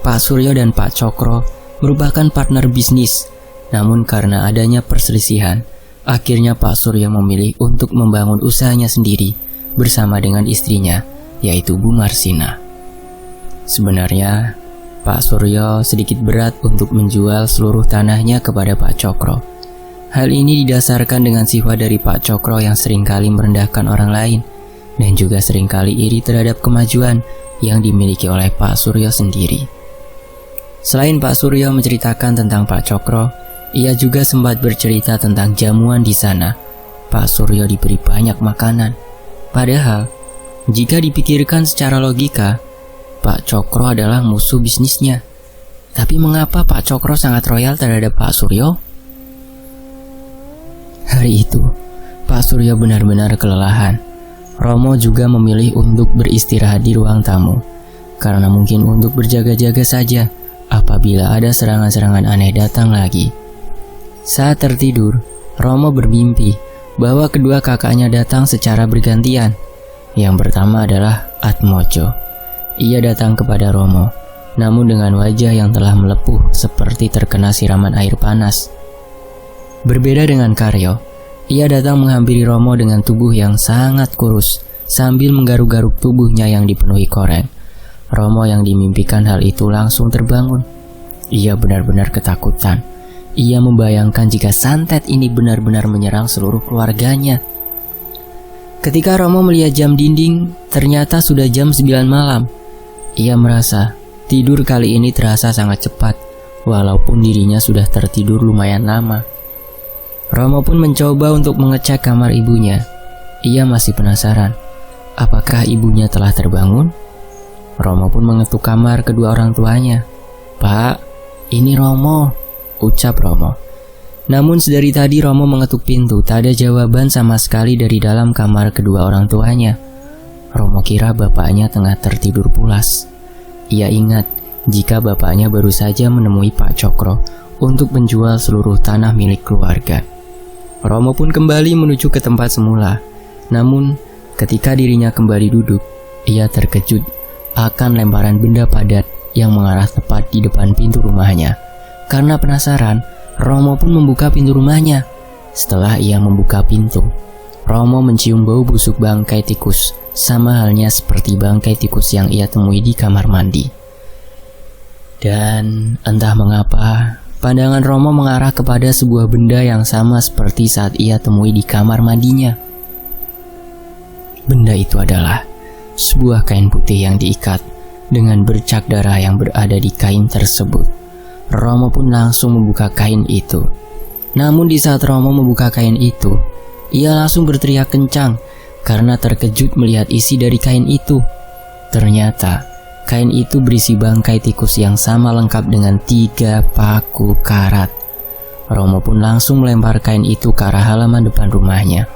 Pak Suryo dan Pak Cokro merupakan partner bisnis. Namun karena adanya perselisihan, akhirnya Pak Suryo memilih untuk membangun usahanya sendiri bersama dengan istrinya, yaitu Bu Marsina. Sebenarnya, Pak Suryo sedikit berat untuk menjual seluruh tanahnya kepada Pak Cokro. Hal ini didasarkan dengan sifat dari Pak Cokro yang seringkali merendahkan orang lain dan juga seringkali iri terhadap kemajuan yang dimiliki oleh Pak Suryo sendiri. Selain Pak Suryo menceritakan tentang Pak Cokro, ia juga sempat bercerita tentang jamuan di sana. Pak Suryo diberi banyak makanan. Padahal, jika dipikirkan secara logika, Pak Cokro adalah musuh bisnisnya. Tapi mengapa Pak Cokro sangat royal terhadap Pak Suryo? Hari itu, Pak Suryo benar-benar kelelahan. Romo juga memilih untuk beristirahat di ruang tamu, karena mungkin untuk berjaga-jaga saja apabila ada serangan-serangan aneh datang lagi. Saat tertidur, Romo bermimpi bahwa kedua kakaknya datang secara bergantian. Yang pertama adalah Atmojo. Ia datang kepada Romo, namun dengan wajah yang telah melepuh seperti terkena siraman air panas. Berbeda dengan Karyo, ia datang menghampiri Romo dengan tubuh yang sangat kurus, sambil menggaruk-garuk tubuhnya yang dipenuhi koreng. Romo yang dimimpikan hal itu langsung terbangun. Ia benar-benar ketakutan. Ia membayangkan jika santet ini benar-benar menyerang seluruh keluarganya. Ketika Romo melihat jam dinding, ternyata sudah jam 9 malam. Ia merasa tidur kali ini terasa sangat cepat, walaupun dirinya sudah tertidur lumayan lama. Romo pun mencoba untuk mengecek kamar ibunya. Ia masih penasaran, apakah ibunya telah terbangun? Romo pun mengetuk kamar kedua orang tuanya. "Pak, ini Romo," ucap Romo. Namun sedari tadi Romo mengetuk pintu, tak ada jawaban sama sekali dari dalam kamar kedua orang tuanya. Romo kira bapaknya tengah tertidur pulas. Ia ingat jika bapaknya baru saja menemui Pak Cokro untuk menjual seluruh tanah milik keluarga. Romo pun kembali menuju ke tempat semula. Namun, ketika dirinya kembali duduk, ia terkejut akan lemparan benda padat yang mengarah tepat di depan pintu rumahnya. Karena penasaran, Romo pun membuka pintu rumahnya. Setelah ia membuka pintu, Romo mencium bau busuk bangkai tikus, sama halnya seperti bangkai tikus yang ia temui di kamar mandi. Dan entah mengapa, pandangan Romo mengarah kepada sebuah benda yang sama seperti saat ia temui di kamar mandinya. Benda itu adalah sebuah kain putih yang diikat dengan bercak darah yang berada di kain tersebut. Romo pun langsung membuka kain itu. Namun di saat Romo membuka kain itu, ia langsung berteriak kencang karena terkejut melihat isi dari kain itu. Ternyata kain itu berisi bangkai tikus yang sama lengkap dengan 3 paku karat. Romo pun langsung melempar kain itu ke arah halaman depan rumahnya.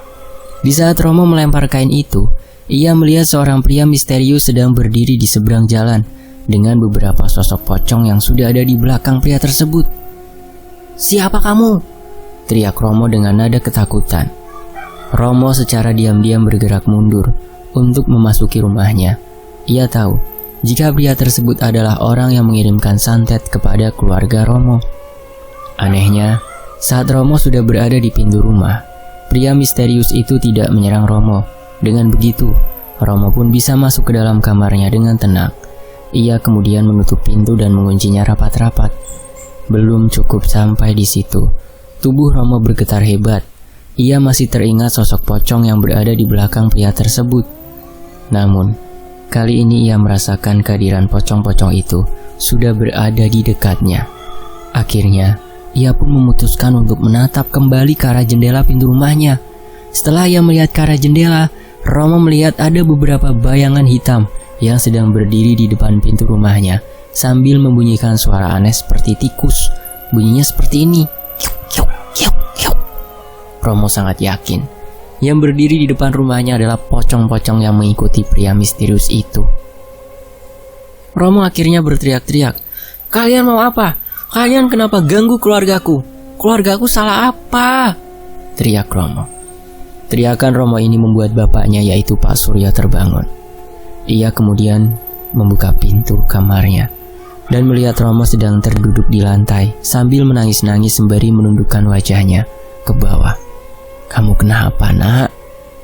Di saat Romo melempar kain itu, ia melihat seorang pria misterius sedang berdiri di seberang jalan dengan beberapa sosok pocong yang sudah ada di belakang pria tersebut. "Siapa kamu?" teriak Romo dengan nada ketakutan. Romo secara diam-diam bergerak mundur untuk memasuki rumahnya. Ia tahu jika pria tersebut adalah orang yang mengirimkan santet kepada keluarga Romo. Anehnya, saat Romo sudah berada di pintu rumah, pria misterius itu tidak menyerang Romo. Dengan begitu, Romo pun bisa masuk ke dalam kamarnya dengan tenang. Ia kemudian menutup pintu dan menguncinya rapat-rapat. Belum cukup sampai di situ, tubuh Romo bergetar hebat. Ia masih teringat sosok pocong yang berada di belakang pria tersebut. Namun, kali ini ia merasakan kehadiran pocong-pocong itu sudah berada di dekatnya. Akhirnya, ia pun memutuskan untuk menatap kembali ke arah jendela pintu rumahnya. Setelah ia melihat ke arah jendela, Romo melihat ada beberapa bayangan hitam yang sedang berdiri di depan pintu rumahnya sambil membunyikan suara aneh seperti tikus. Bunyinya seperti ini. Romo sangat yakin yang berdiri di depan rumahnya adalah pocong-pocong yang mengikuti pria misterius itu. Romo akhirnya berteriak-teriak, "Kalian mau apa? Kalian kenapa ganggu keluargaku? Keluargaku salah apa?" teriak Romo. Teriakan Romo ini membuat bapaknya yaitu Pak Suryo terbangun. Ia kemudian membuka pintu kamarnya dan melihat Romo sedang terduduk di lantai sambil menangis-nangis sembari menundukkan wajahnya ke bawah. "Kamu kenapa, Nak?"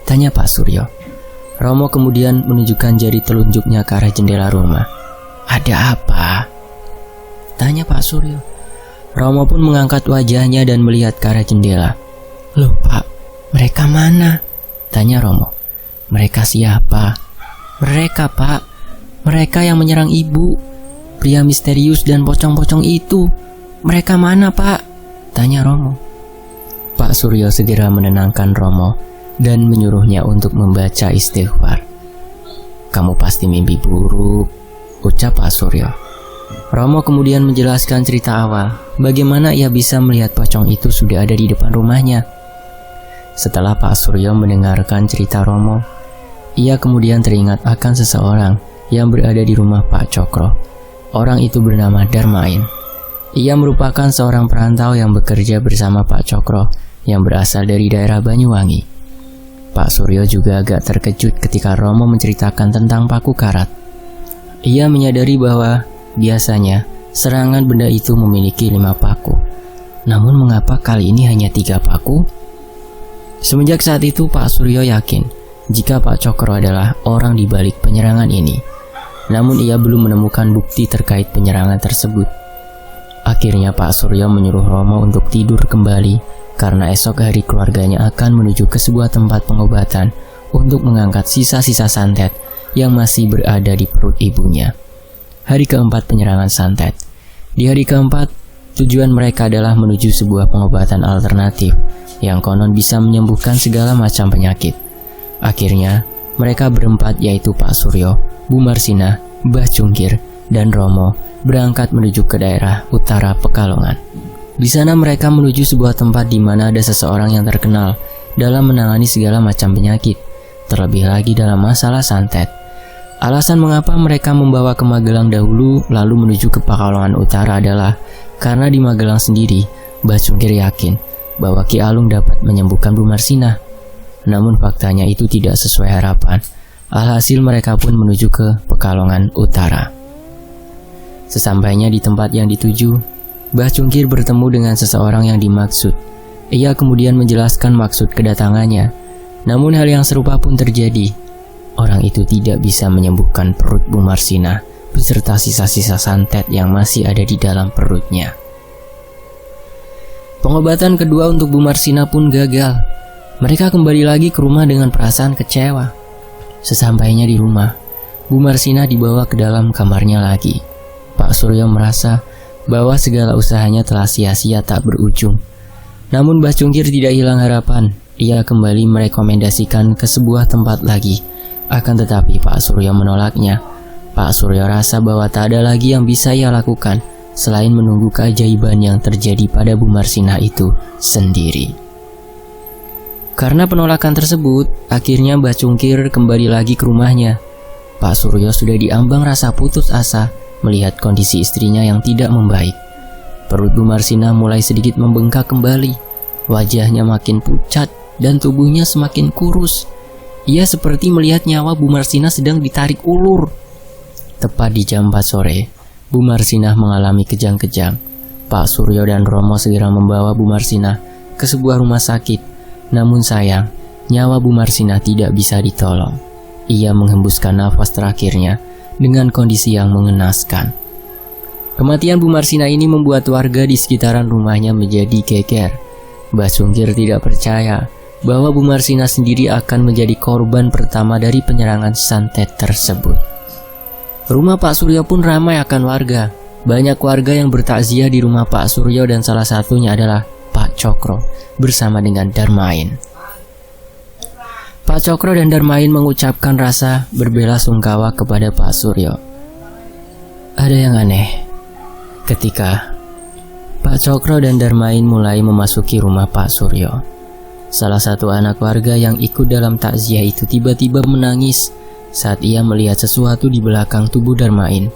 tanya Pak Suryo. Romo kemudian menunjukkan jari telunjuknya ke arah jendela rumah. "Ada apa?" tanya Pak Suryo. Romo pun mengangkat wajahnya dan melihat ke arah jendela. "Loh Pak, mereka mana?" tanya Romo. "Mereka siapa?" "Mereka Pak, mereka yang menyerang ibu, pria misterius dan pocong-pocong itu. Mereka mana Pak?" tanya Romo. Pak Suryo segera menenangkan Romo dan menyuruhnya untuk membaca istighfar. "Kamu pasti mimpi buruk," ucap Pak Suryo. Romo kemudian menjelaskan cerita awal, bagaimana ia bisa melihat pocong itu sudah ada di depan rumahnya. Setelah Pak Suryo mendengarkan cerita Romo, ia kemudian teringat akan seseorang yang berada di rumah Pak Cokro. Orang itu bernama Darmain. Ia merupakan seorang perantau yang bekerja bersama Pak Cokro yang berasal dari daerah Banyuwangi. Pak Suryo juga agak terkejut ketika Romo menceritakan tentang paku karat. Ia menyadari bahwa biasanya serangan benda itu memiliki 5 paku. Namun mengapa kali ini hanya 3 paku? Semenjak saat itu Pak Suryo yakin jika Pak Cokro adalah orang di balik penyerangan ini. Namun ia belum menemukan bukti terkait penyerangan tersebut. Akhirnya Pak Suryo menyuruh Romo untuk tidur kembali karena esok hari keluarganya akan menuju ke sebuah tempat pengobatan untuk mengangkat sisa-sisa santet yang masih berada di perut ibunya. Hari keempat penyerangan santet. Di hari keempat, tujuan mereka adalah menuju sebuah pengobatan alternatif yang konon bisa menyembuhkan segala macam penyakit. Akhirnya, mereka berempat yaitu Pak Suryo, Bu Marsina, Mbah Cungkir, dan Romo berangkat menuju ke daerah utara Pekalongan. Di sana mereka menuju sebuah tempat di mana ada seseorang yang terkenal dalam menangani segala macam penyakit, terlebih lagi dalam masalah santet. Alasan mengapa mereka membawa ke Magelang dahulu lalu menuju ke Pekalongan Utara adalah karena di Magelang sendiri, Mbah Cungkir yakin bahwa Ki Alung dapat menyembuhkan Bu Marsina. Namun faktanya itu tidak sesuai harapan. Alhasil mereka pun menuju ke Pekalongan Utara. Sesampainya di tempat yang dituju, Mbah Cungkir bertemu dengan seseorang yang dimaksud. Ia kemudian menjelaskan maksud kedatangannya. Namun hal yang serupa pun terjadi. Orang itu tidak bisa menyembuhkan perut Bu Marsina beserta sisa-sisa santet yang masih ada di dalam perutnya. Pengobatan kedua untuk Bu Marsina pun gagal. Mereka kembali lagi ke rumah dengan perasaan kecewa. Sesampainya di rumah, Bu Marsina dibawa ke dalam kamarnya lagi. Pak Suryo merasa bahwa segala usahanya telah sia-sia tak berujung. Namun Mbah Cungkir tidak hilang harapan. Ia kembali merekomendasikan ke sebuah tempat lagi. Akan tetapi Pak Suryo menolaknya. Pak Suryo rasa bahwa tak ada lagi yang bisa ia lakukan selain menunggu keajaiban yang terjadi pada Bu Marsinah itu sendiri. Karena penolakan tersebut, akhirnya Mbah Cungkir kembali lagi ke rumahnya. Pak Suryo sudah diambang rasa putus asa melihat kondisi istrinya yang tidak membaik. Perut Bu Marsinah mulai sedikit membengkak kembali. Wajahnya makin pucat dan tubuhnya semakin kurus. Ia seperti melihat nyawa Bu Marsinah sedang ditarik ulur. Tepat di jam 4 sore, Bu Marsinah mengalami kejang-kejang. Pak Suryo dan Romo segera membawa Bu Marsinah ke sebuah rumah sakit. Namun sayang, nyawa Bu Marsinah tidak bisa ditolong. Ia menghembuskan nafas terakhirnya dengan kondisi yang mengenaskan. Kematian Bu Marsinah ini membuat warga di sekitaran rumahnya menjadi geger. Mbah Cungkir tidak percaya bahwa Bu Marsinah sendiri akan menjadi korban pertama dari penyerangan santet tersebut. Rumah Pak Suryo pun ramai akan warga. Banyak warga yang bertakziah di rumah Pak Suryo dan salah satunya adalah Pak Cokro bersama dengan Darmain. Pak Cokro dan Darmain mengucapkan rasa berbelasungkawa kepada Pak Suryo. Ada yang aneh ketika Pak Cokro dan Darmain mulai memasuki rumah Pak Suryo. Salah satu anak warga yang ikut dalam takziah itu tiba-tiba menangis saat ia melihat sesuatu di belakang tubuh Darmain.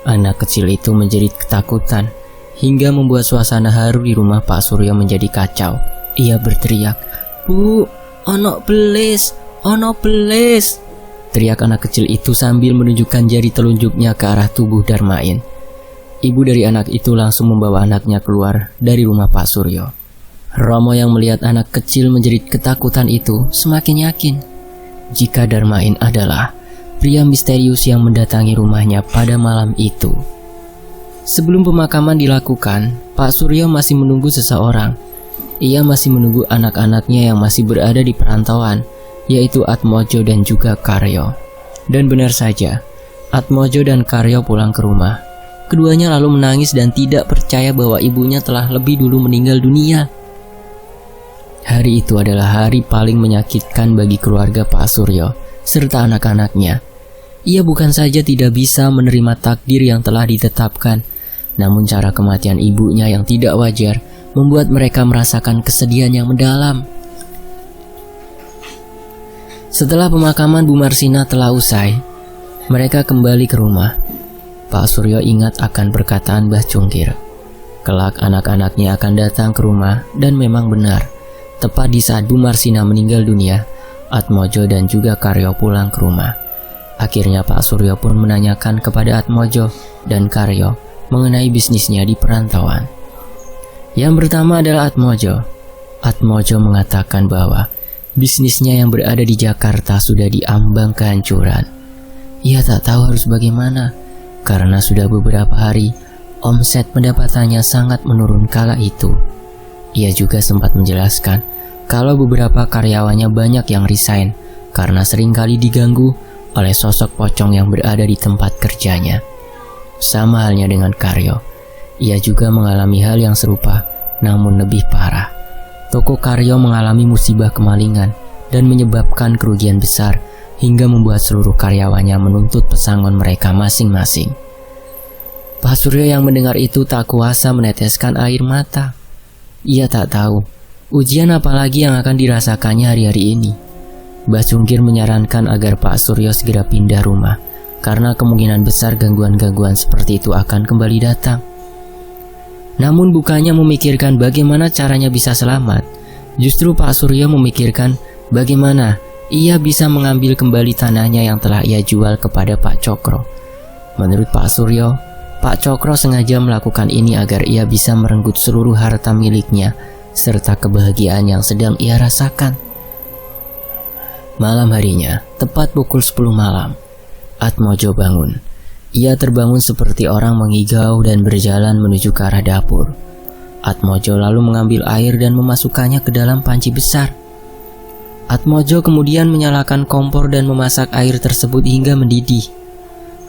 Anak kecil itu menjerit ketakutan hingga membuat suasana haru di rumah Pak Suryo menjadi kacau. Ia berteriak, "Bu, ono belis, ono belis!" Teriak anak kecil itu sambil menunjukkan jari telunjuknya ke arah tubuh Darmain. Ibu dari anak itu langsung membawa anaknya keluar dari rumah Pak Suryo. Romo yang melihat anak kecil menjerit ketakutan itu semakin yakin jika Darmain adalah pria misterius yang mendatangi rumahnya pada malam itu. Sebelum pemakaman dilakukan, Pak Suryo masih menunggu seseorang. Ia masih menunggu anak-anaknya yang masih berada di perantauan, yaitu Atmojo dan juga Karyo. Dan benar saja, Atmojo dan Karyo pulang ke rumah. Keduanya lalu menangis dan tidak percaya bahwa ibunya telah lebih dulu meninggal dunia. Hari itu adalah hari paling menyakitkan bagi keluarga Pak Suryo serta anak-anaknya. Ia bukan saja tidak bisa menerima takdir yang telah ditetapkan, namun cara kematian ibunya yang tidak wajar membuat mereka merasakan kesedihan yang mendalam. Setelah pemakaman Bu Marsinah telah usai, mereka kembali ke rumah. Pak Suryo ingat akan perkataan Mbah Cungkir. Kelak anak-anaknya akan datang ke rumah, dan memang benar. Tepat di saat Bu Marsinah meninggal dunia, Atmojo dan juga Karyo pulang ke rumah. Akhirnya Pak Suryo pun menanyakan kepada Atmojo dan Karyo mengenai bisnisnya di perantauan. Yang pertama adalah Atmojo. Atmojo mengatakan bahwa bisnisnya yang berada di Jakarta sudah diambang kehancuran. Ia tak tahu harus bagaimana, karena sudah beberapa hari omset pendapatannya sangat menurun kala itu. Ia juga sempat menjelaskan kalau beberapa karyawannya banyak yang resign karena seringkali diganggu oleh sosok pocong yang berada di tempat kerjanya. Sama halnya dengan Karyo, ia juga mengalami hal yang serupa, namun lebih parah. Toko Karyo mengalami musibah kemalingan dan menyebabkan kerugian besar hingga membuat seluruh karyawannya menuntut pesangon mereka masing-masing. Pak Suryo yang mendengar itu tak kuasa meneteskan air mata. Ia tak tahu ujian apa lagi yang akan dirasakannya hari-hari ini. Mbah Cungkir menyarankan agar Pak Suryo segera pindah rumah, karena kemungkinan besar gangguan-gangguan seperti itu akan kembali datang. Namun bukannya memikirkan bagaimana caranya bisa selamat, justru Pak Suryo memikirkan bagaimana ia bisa mengambil kembali tanahnya yang telah ia jual kepada Pak Cokro. Menurut Pak Suryo, Pak Cokro sengaja melakukan ini agar ia bisa merenggut seluruh harta miliknya serta kebahagiaan yang sedang ia rasakan. Malam harinya, tepat pukul 10 malam, Atmojo bangun. Ia terbangun seperti orang mengigau dan berjalan menuju ke arah dapur. Atmojo lalu mengambil air dan memasukkannya ke dalam panci besar. Atmojo kemudian menyalakan kompor dan memasak air tersebut hingga mendidih.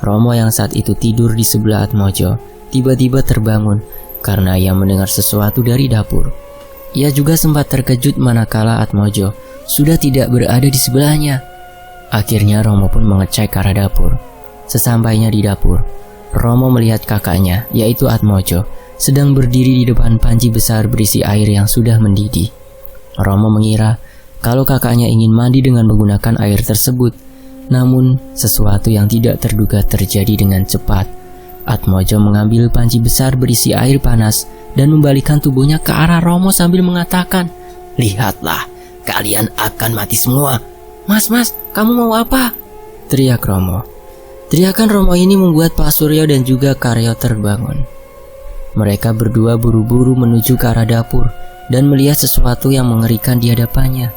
Romo yang saat itu tidur di sebelah Atmojo tiba-tiba terbangun karena ia mendengar sesuatu dari dapur. Ia juga sempat terkejut manakala Atmojo sudah tidak berada di sebelahnya. Akhirnya Romo pun mengecek ke arah dapur. Sesampainya di dapur, Romo melihat kakaknya, yaitu Atmojo, sedang berdiri di depan panci besar berisi air yang sudah mendidih. Romo mengira kalau kakaknya ingin mandi dengan menggunakan air tersebut. Namun, sesuatu yang tidak terduga terjadi dengan cepat. Atmojo mengambil panci besar berisi air panas dan membalikkan tubuhnya ke arah Romo sambil mengatakan, "Lihatlah, kalian akan mati semua." Mas, kamu mau apa?" teriak Romo. Teriakan Romo ini membuat Pak Suryo dan juga Karyo terbangun. Mereka berdua buru-buru menuju ke arah dapur dan melihat sesuatu yang mengerikan di hadapannya.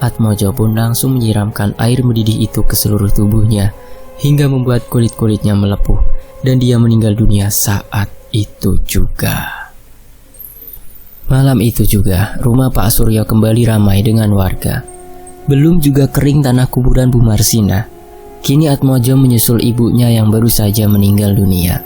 Atmojo pun langsung menyiramkan air mendidih itu ke seluruh tubuhnya hingga membuat kulit-kulitnya melepuh dan dia meninggal dunia saat itu juga. Malam itu juga, rumah Pak Suryo kembali ramai dengan warga. Belum juga kering tanah kuburan Bu Marsina. Kini Atmojo menyusul ibunya yang baru saja meninggal dunia.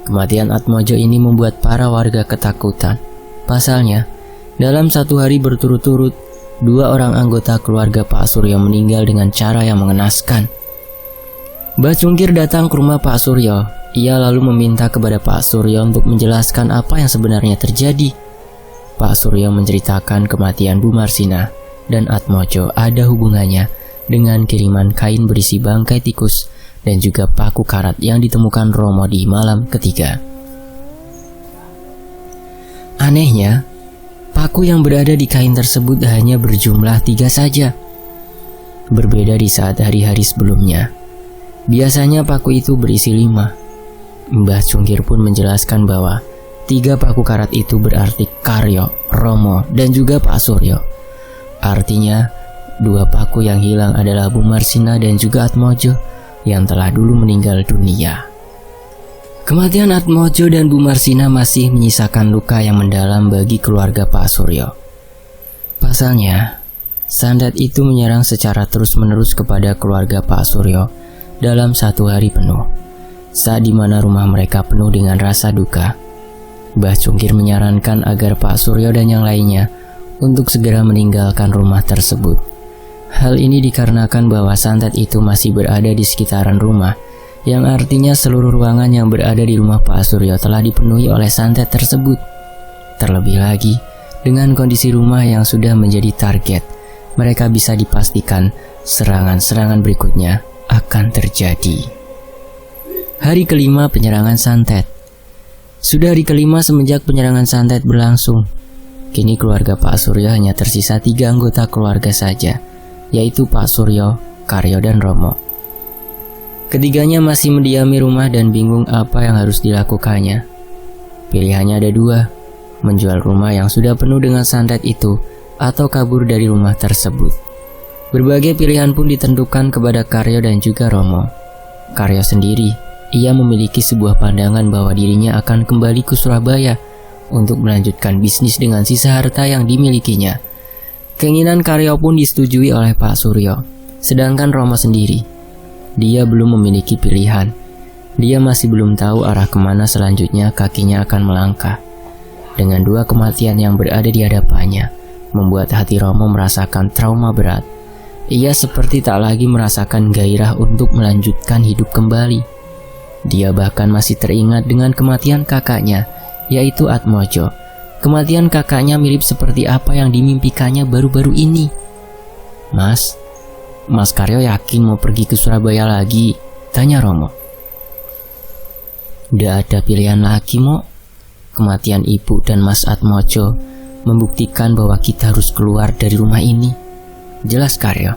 Kematian Atmojo ini membuat para warga ketakutan. Pasalnya, dalam satu hari berturut-turut, 2 orang anggota keluarga Pak Suryo meninggal dengan cara yang mengenaskan. Mbah Cungkir datang ke rumah Pak Suryo. Ia lalu meminta kepada Pak Suryo untuk menjelaskan apa yang sebenarnya terjadi. Pak Suryo menceritakan kematian Bu Marsina dan Atmojo ada hubungannya dengan kiriman kain berisi bangkai tikus dan juga paku karat yang ditemukan Romo di malam ketiga. Anehnya, paku yang berada di kain tersebut hanya berjumlah 3 saja. Berbeda di saat hari-hari sebelumnya. Biasanya paku itu berisi 5. Mbah Cungkir pun menjelaskan bahwa 3 paku karat itu berarti Karyo, Romo, dan juga Pak Suryo. Artinya, 2 paku yang hilang adalah Bu Marsina dan juga Atmojo yang telah dulu meninggal dunia. Kematian Atmojo dan Bu Marsina masih menyisakan luka yang mendalam bagi keluarga Pak Suryo. Pasalnya, santet itu menyerang secara terus-menerus kepada keluarga Pak Suryo dalam 1 hari penuh. Saat dimana rumah mereka penuh dengan rasa duka, Mbah Cungkir menyarankan agar Pak Suryo dan yang lainnya untuk segera meninggalkan rumah tersebut. Hal ini dikarenakan bahwa santet itu masih berada di sekitaran rumah, yang artinya seluruh ruangan yang berada di rumah Pak Suryo telah dipenuhi oleh santet tersebut. Terlebih lagi, dengan kondisi rumah yang sudah menjadi target, mereka bisa dipastikan serangan-serangan berikutnya akan terjadi. Hari kelima penyerangan santet. Sudah hari kelima semenjak penyerangan santet berlangsung. Kini keluarga Pak Suryo hanya tersisa 3 anggota keluarga saja, yaitu Pak Suryo, Karyo, dan Romo. Ketiganya masih mendiami rumah dan bingung apa yang harus dilakukannya. Pilihannya ada 2, menjual rumah yang sudah penuh dengan santet itu atau kabur dari rumah tersebut. Berbagai pilihan pun ditentukan kepada Karyo dan juga Romo. Karyo sendiri, ia memiliki sebuah pandangan bahwa dirinya akan kembali ke Surabaya untuk melanjutkan bisnis dengan sisa harta yang dimilikinya. Keinginan Karyo pun disetujui oleh Pak Suryo. Sedangkan Romo sendiri, dia belum memiliki pilihan. Dia masih belum tahu arah kemana selanjutnya kakinya akan melangkah. Dengan 2 kematian yang berada di hadapannya, membuat hati Romo merasakan trauma berat. Ia seperti tak lagi merasakan gairah untuk melanjutkan hidup kembali. Dia bahkan masih teringat dengan kematian kakaknya, yaitu Atmojo. Kematian kakaknya mirip seperti apa yang dimimpikannya baru-baru ini. Mas Karyo yakin mau pergi ke Surabaya lagi?" tanya Romo. "Udah ada pilihan lagi, Mo. Kematian ibu dan Mas Atmojo membuktikan bahwa kita harus keluar dari rumah ini," jelas Karyo.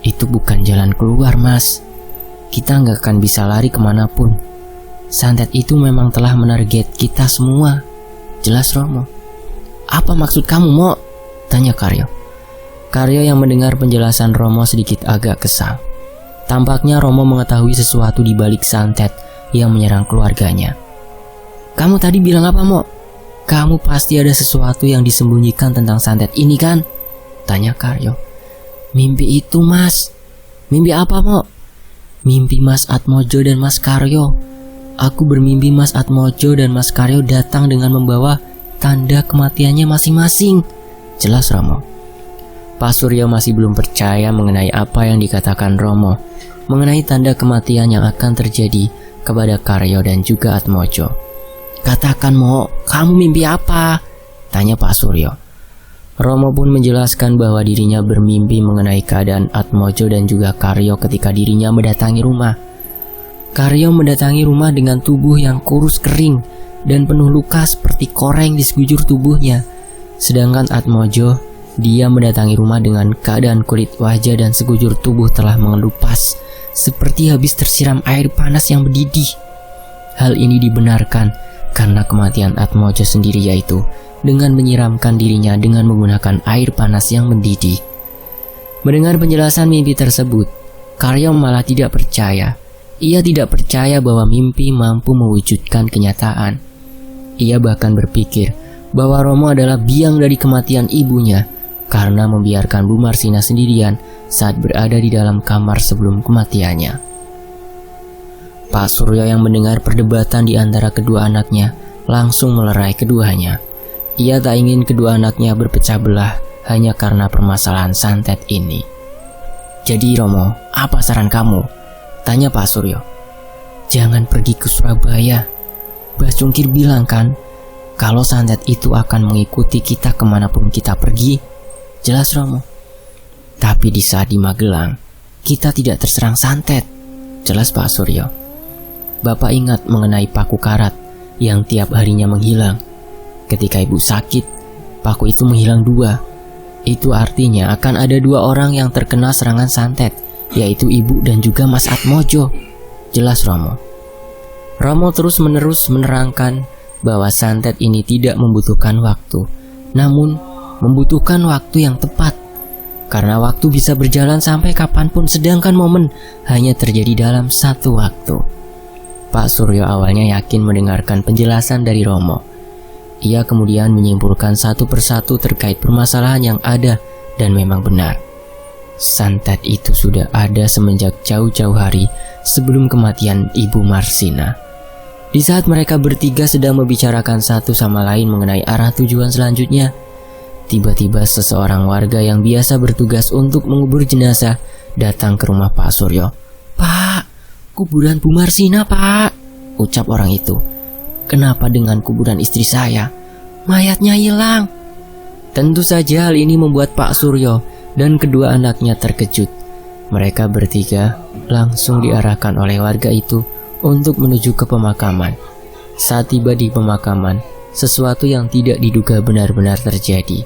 "Itu bukan jalan keluar, Mas. Kita nggak akan bisa lari kemanapun. Santet itu memang telah menarget kita semua," jelas Romo. "Apa maksud kamu, Mo?" tanya Karyo. Karyo yang mendengar penjelasan Romo sedikit agak kesal. Tampaknya Romo mengetahui sesuatu di balik santet yang menyerang keluarganya. "Kamu tadi bilang apa, Mo? Kamu pasti ada sesuatu yang disembunyikan tentang santet ini, kan?" tanya Karyo. "Mimpi itu, Mas." "Mimpi apa, Mo?" "Mimpi Mas Atmojo dan Mas Karyo. Aku bermimpi Mas Atmojo dan Mas Karyo datang dengan membawa tanda kematiannya masing-masing," jelas Romo. Pak Suryo masih belum percaya mengenai apa yang dikatakan Romo, mengenai tanda kematian yang akan terjadi kepada Karyo dan juga Atmojo. "Katakan Mo, kamu mimpi apa?" tanya Pak Suryo. Romo pun menjelaskan bahwa dirinya bermimpi mengenai keadaan Atmojo dan juga Karyo ketika dirinya mendatangi rumah. Karyo mendatangi rumah dengan tubuh yang kurus kering dan penuh luka seperti koreng di sekujur tubuhnya. Sedangkan Atmojo, dia mendatangi rumah dengan keadaan kulit wajah dan sekujur tubuh telah mengelupas seperti habis tersiram air panas yang mendidih. Hal ini dibenarkan karena kematian Atmojo sendiri, yaitu dengan menyiramkan dirinya dengan menggunakan air panas yang mendidih. Mendengar penjelasan mimpi tersebut, Karyo malah tidak percaya. Ia tidak percaya bahwa mimpi mampu mewujudkan kenyataan. Ia bahkan berpikir bahwa Romo adalah biang dari kematian ibunya karena membiarkan Bu Marsina sendirian saat berada di dalam kamar sebelum kematiannya. Pak Suryo yang mendengar perdebatan di antara kedua anaknya langsung melerai keduanya. Ia tak ingin kedua anaknya berpecah belah hanya karena permasalahan santet ini. "Jadi Romo, apa saran kamu?" tanya Pak Suryo. "Jangan pergi ke Surabaya. Mbah Cungkir bilang kan, kalau santet itu akan mengikuti kita kemanapun kita pergi." "Jelas Romo. Tapi di saat di Magelang, kita tidak terserang santet." "Jelas Pak Suryo. Bapak ingat mengenai paku karat yang tiap harinya menghilang. Ketika ibu sakit, paku itu menghilang 2. Itu artinya akan ada 2 orang yang terkena serangan santet, yaitu ibu dan juga Mas Atmojo." "Jelas Romo." Romo terus-menerus menerangkan bahwa santet ini tidak membutuhkan waktu, namun membutuhkan waktu yang tepat. Karena waktu bisa berjalan sampai kapanpun, sedangkan momen hanya terjadi dalam satu waktu. Pak Suryo awalnya yakin mendengarkan penjelasan dari Romo. Ia kemudian menyimpulkan satu persatu terkait permasalahan yang ada dan memang benar. Santet itu sudah ada semenjak jauh-jauh hari sebelum kematian Ibu Marsina. Di saat mereka bertiga sedang membicarakan satu sama lain mengenai arah tujuan selanjutnya, tiba-tiba seseorang warga yang biasa bertugas untuk mengubur jenazah datang ke rumah Pak Suryo. "Pak, kuburan Bu Marsina Pak," ucap orang itu. "Kenapa dengan kuburan istri saya? Mayatnya hilang." Tentu saja hal ini membuat Pak Suryo dan kedua anaknya terkejut. Mereka bertiga langsung diarahkan oleh warga itu untuk menuju ke pemakaman. Saat tiba di pemakaman, sesuatu yang tidak diduga benar-benar terjadi.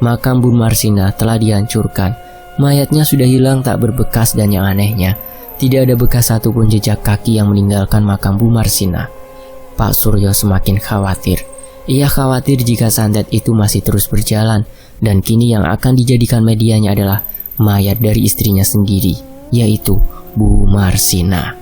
Makam Bu Marsina telah dihancurkan. Mayatnya sudah hilang tak berbekas dan yang anehnya, tidak ada bekas satupun jejak kaki yang meninggalkan makam Bu Marsina. Pak Suryo semakin khawatir. Ia khawatir jika santet itu masih terus berjalan dan kini yang akan dijadikan medianya adalah mayat dari istrinya sendiri, yaitu Bu Marsina.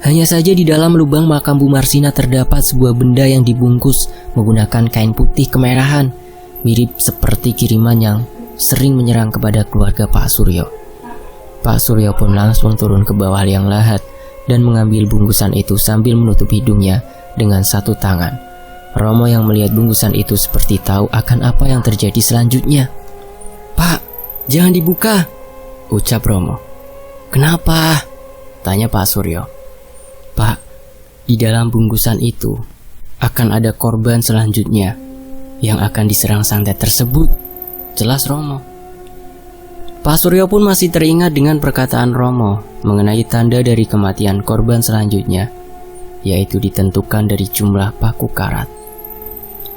Hanya saja di dalam lubang makam Bu Marsina terdapat sebuah benda yang dibungkus menggunakan kain putih kemerahan, mirip seperti kiriman yang sering menyerang kepada keluarga Pak Suryo. Pak Suryo pun langsung turun ke bawah liang lahat dan mengambil bungkusan itu sambil menutup hidungnya dengan satu tangan. Romo yang melihat bungkusan itu seperti tahu akan apa yang terjadi selanjutnya. "Pak, jangan dibuka," ucap Romo. "Kenapa?" tanya Pak Suryo. "Pak, di dalam bungkusan itu akan ada korban selanjutnya yang akan diserang santet tersebut," jelas Romo. Pak Suryo pun masih teringat dengan perkataan Romo mengenai tanda dari kematian korban selanjutnya, yaitu ditentukan dari jumlah paku karat.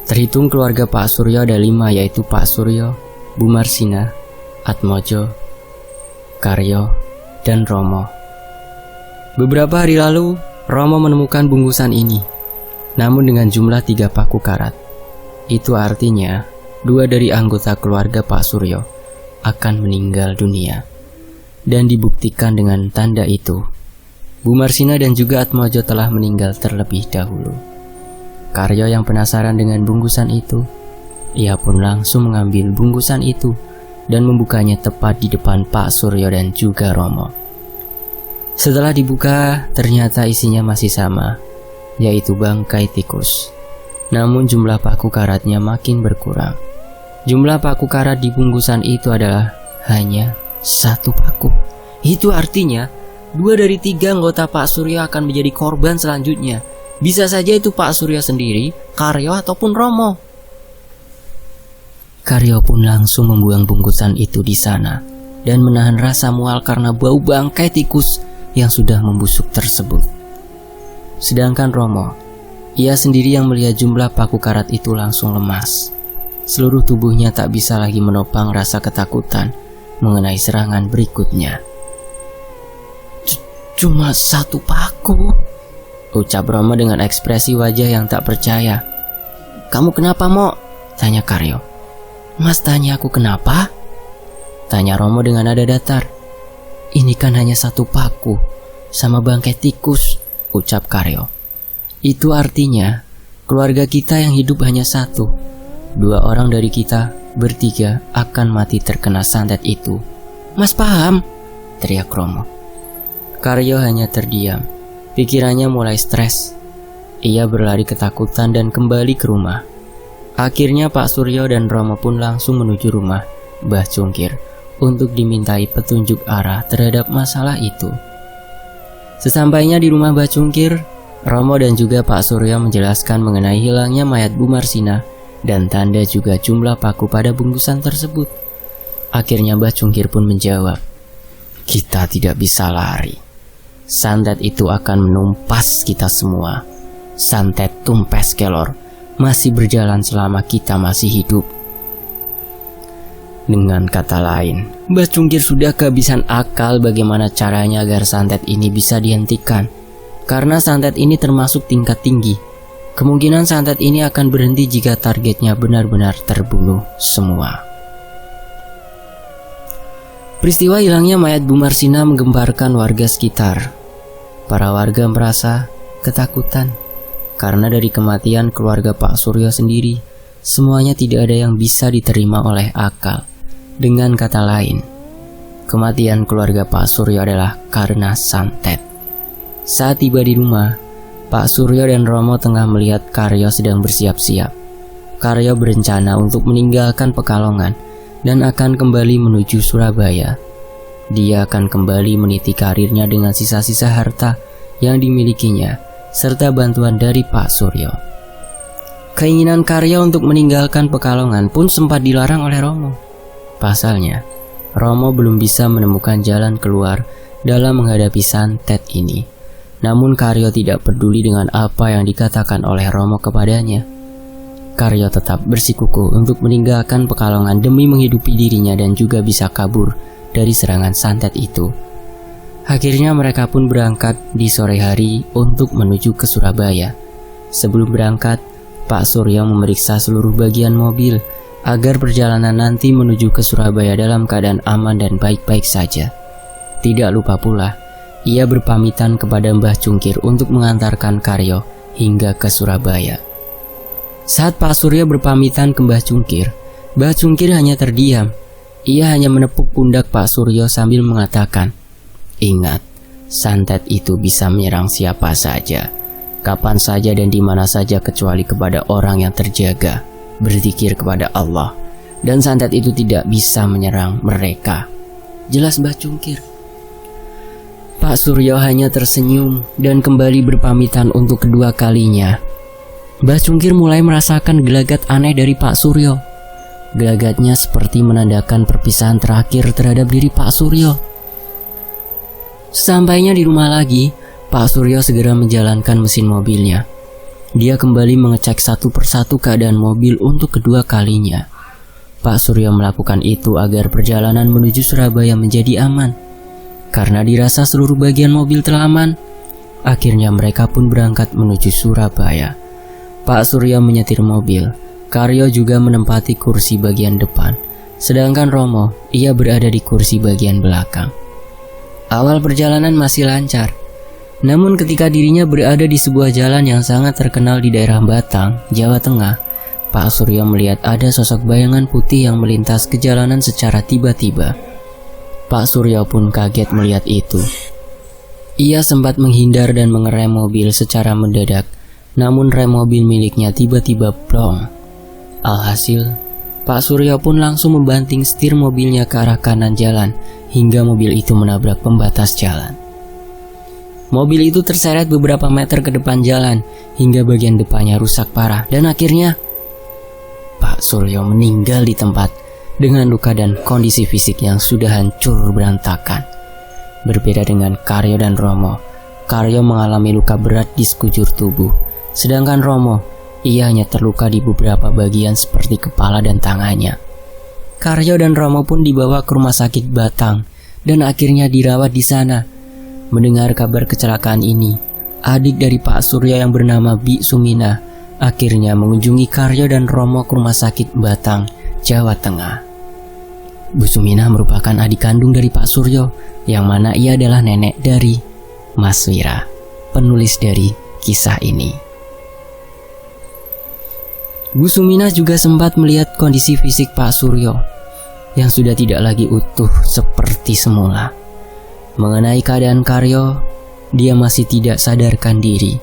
Terhitung keluarga Pak Suryo ada 5, yaitu Pak Suryo, Bu Marsina, Atmojo, Karyo, dan Romo. Beberapa hari lalu, Romo menemukan bungkusan ini, namun dengan jumlah 3 paku karat. Itu artinya 2 dari anggota keluarga Pak Suryo akan meninggal dunia. Dan dibuktikan dengan tanda itu, Bu Marsina dan juga Atmojo telah meninggal terlebih dahulu. Karyo yang penasaran dengan bungkusan itu, ia pun langsung mengambil bungkusan itu dan membukanya tepat di depan Pak Suryo dan juga Romo. Setelah dibuka, ternyata isinya masih sama, yaitu bangkai tikus. Namun jumlah paku karatnya makin berkurang. Jumlah paku karat di bungkusan itu adalah hanya 1 paku. Itu artinya 2 dari 3 anggota Pak Suryo akan menjadi korban selanjutnya. Bisa saja itu Pak Suryo sendiri, Karyo ataupun Romo. Karyo pun langsung membuang bungkusan itu di sana dan menahan rasa mual karena bau bangkai tikus yang sudah membusuk tersebut. Sedangkan Romo, ia sendiri yang melihat jumlah paku karat itu langsung lemas. Seluruh tubuhnya tak bisa lagi menopang rasa ketakutan mengenai serangan berikutnya. Cuma 1 paku, ucap Romo dengan ekspresi wajah yang tak percaya. Kamu kenapa, Mo? Tanya Karyo. Mas tanya aku kenapa? Tanya Romo dengan nada datar. Ini kan hanya 1 paku sama bangkai tikus, ucap Karyo. Itu artinya keluarga kita yang hidup hanya 1. 2 orang dari kita bertiga akan mati terkena santet itu. Mas paham? Teriak Romo. Karyo hanya terdiam. Pikirannya mulai stres. Ia berlari ketakutan dan kembali ke rumah. Akhirnya Pak Suryo dan Romo pun langsung menuju rumah Mbah Cungkir untuk dimintai petunjuk arah terhadap masalah itu. Sesampainya di rumah Mbah Cungkir, Romo dan juga Pak Suryo menjelaskan mengenai hilangnya mayat Bu Marsina dan tanda juga jumlah paku pada bungkusan tersebut. Akhirnya Mbah Cungkir pun menjawab, kita tidak bisa lari. Santet itu akan menumpas kita semua. Santet tumpes kelor masih berjalan selama kita masih hidup. Dengan kata lain, Mbah Cungkir sudah kehabisan akal bagaimana caranya agar santet ini bisa dihentikan. Karena santet ini termasuk tingkat tinggi. Kemungkinan santet ini akan berhenti jika targetnya benar-benar terbunuh semua. Peristiwa hilangnya mayat Bu Marsina menggemparkan warga sekitar. Para warga merasa ketakutan karena dari kematian keluarga Pak Suryo sendiri, semuanya tidak ada yang bisa diterima oleh akal. Dengan kata lain, kematian keluarga Pak Suryo adalah karena santet. Saat tiba di rumah, Pak Suryo dan Romo tengah melihat Karyo sedang bersiap-siap. Karyo berencana untuk meninggalkan Pekalongan dan akan kembali menuju Surabaya. Dia akan kembali meniti karirnya dengan sisa-sisa harta yang dimilikinya serta bantuan dari Pak Suryo. Keinginan Karyo untuk meninggalkan Pekalongan pun sempat dilarang oleh Romo. Pasalnya, Romo belum bisa menemukan jalan keluar dalam menghadapi santet ini. Namun Karyo tidak peduli dengan apa yang dikatakan oleh Romo kepadanya. Karyo tetap bersikukuh untuk meninggalkan Pekalongan demi menghidupi dirinya dan juga bisa kabur dari serangan santet itu. Akhirnya mereka pun berangkat di sore hari untuk menuju ke Surabaya. Sebelum berangkat, Pak Suryo memeriksa seluruh bagian mobil agar perjalanan nanti menuju ke Surabaya dalam keadaan aman dan baik-baik saja. Tidak lupa pula, ia berpamitan kepada Mbah Cungkir untuk mengantarkan Karyo hingga ke Surabaya. Saat Pak Suryo berpamitan ke Mbah Cungkir hanya terdiam. Ia hanya menepuk pundak Pak Suryo sambil mengatakan, ingat, santet itu bisa menyerang siapa saja, kapan saja dan di mana saja kecuali kepada orang yang terjaga, berzikir kepada Allah, dan santet itu tidak bisa menyerang mereka. Jelas Mbah Cungkir. Pak Suryo hanya tersenyum dan kembali berpamitan untuk kedua kalinya. Mbah Cungkir mulai merasakan gelagat aneh dari Pak Suryo. Gelagatnya seperti menandakan perpisahan terakhir terhadap diri Pak Suryo. Sesampainya di rumah lagi, Pak Suryo segera menjalankan mesin mobilnya. Dia kembali mengecek satu persatu keadaan mobil untuk kedua kalinya. Pak Suryo melakukan itu agar perjalanan menuju Surabaya menjadi aman. Karena dirasa seluruh bagian mobil telah aman, akhirnya mereka pun berangkat menuju Surabaya. Pak Suryo menyetir mobil, Karyo juga menempati kursi bagian depan, sedangkan Romo, ia berada di kursi bagian belakang. Awal perjalanan masih lancar, namun ketika dirinya berada di sebuah jalan yang sangat terkenal di daerah Batang, Jawa Tengah, Pak Suryo melihat ada sosok bayangan putih yang melintas ke jalanan secara tiba-tiba. Pak Suryo pun kaget melihat itu. Ia sempat menghindar dan mengerem mobil secara mendadak, namun rem mobil miliknya tiba-tiba plong. Alhasil, Pak Suryo pun langsung membanting setir mobilnya ke arah kanan jalan hingga mobil itu menabrak pembatas jalan. Mobil itu terseret beberapa meter ke depan jalan hingga bagian depannya rusak parah dan akhirnya Pak Suryo meninggal di tempat dengan luka dan kondisi fisik yang sudah hancur berantakan. Berbeda dengan Karyo dan Romo, Karyo mengalami luka berat di sekujur tubuh, sedangkan Romo, ia hanya terluka di beberapa bagian seperti kepala dan tangannya. Karyo dan Romo pun dibawa ke rumah sakit Batang dan akhirnya dirawat di sana. Mendengar kabar kecelakaan ini, adik dari Pak Suryo yang bernama Bi Sumina akhirnya mengunjungi Karyo dan Romo ke rumah sakit Batang, Jawa Tengah. Bu Sumina merupakan adik kandung dari Pak Suryo, yang mana ia adalah nenek dari Mas Wira, penulis dari kisah ini. Bu Sumina juga sempat melihat kondisi fisik Pak Suryo yang sudah tidak lagi utuh seperti semula. Mengenai keadaan Karyo, dia masih tidak sadarkan diri.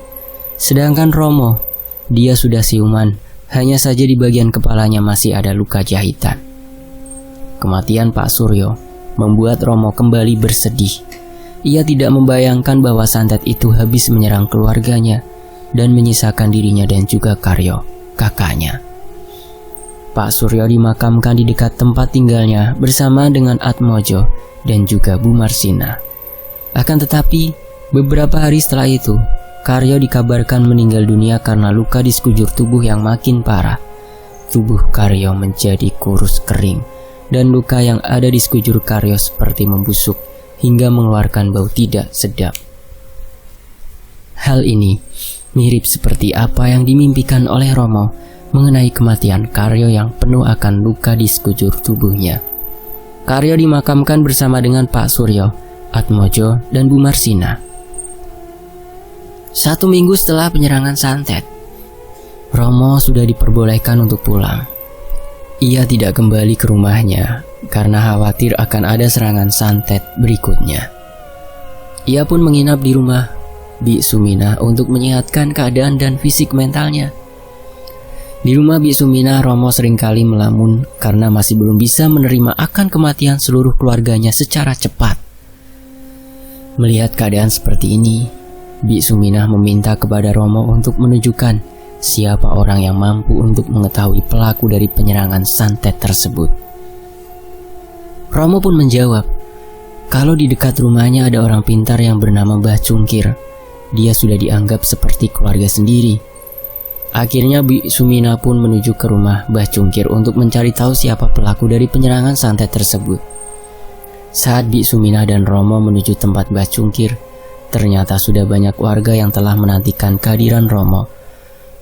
Sedangkan Romo, dia sudah siuman, hanya saja di bagian kepalanya masih ada luka jahitan. Kematian Pak Suryo membuat Romo kembali bersedih. Ia tidak membayangkan bahwa santet itu habis menyerang keluarganya dan menyisakan dirinya dan juga Karyo, kakaknya. Pak Suryo dimakamkan di dekat tempat tinggalnya bersama dengan Atmojo dan juga Bu Marsina. Akan tetapi, beberapa hari setelah itu, Karyo dikabarkan meninggal dunia karena luka di sekujur tubuh yang makin parah. Tubuh Karyo menjadi kurus kering, dan luka yang ada di sekujur Karyo seperti membusuk hingga mengeluarkan bau tidak sedap. Hal ini mirip seperti apa yang dimimpikan oleh Romo mengenai kematian Karyo yang penuh akan luka di sekujur tubuhnya. Karyo dimakamkan bersama dengan Pak Suryo, Atmojo, dan Bu Marsina. 1 minggu setelah penyerangan santet, Romo sudah diperbolehkan untuk pulang. Ia tidak kembali ke rumahnya karena khawatir akan ada serangan santet berikutnya. Ia pun menginap di rumah Bi Sumina untuk menyehatkan keadaan dan fisik mentalnya. Di rumah Bi Sumina, Romo seringkali melamun karena masih belum bisa menerima akan kematian seluruh keluarganya secara cepat. Melihat keadaan seperti ini, Bi Suminah meminta kepada Romo untuk menunjukkan siapa orang yang mampu untuk mengetahui pelaku dari penyerangan santet tersebut. Romo pun menjawab, kalau di dekat rumahnya ada orang pintar yang bernama Mbah Cungkir. Dia sudah dianggap seperti keluarga sendiri. Akhirnya Bi Sumina pun menuju ke rumah Mbah Cungkir untuk mencari tahu siapa pelaku dari penyerangan santet tersebut. Saat Bi Sumina dan Romo menuju tempat Mbah Cungkir, ternyata sudah banyak warga yang telah menantikan kehadiran Romo.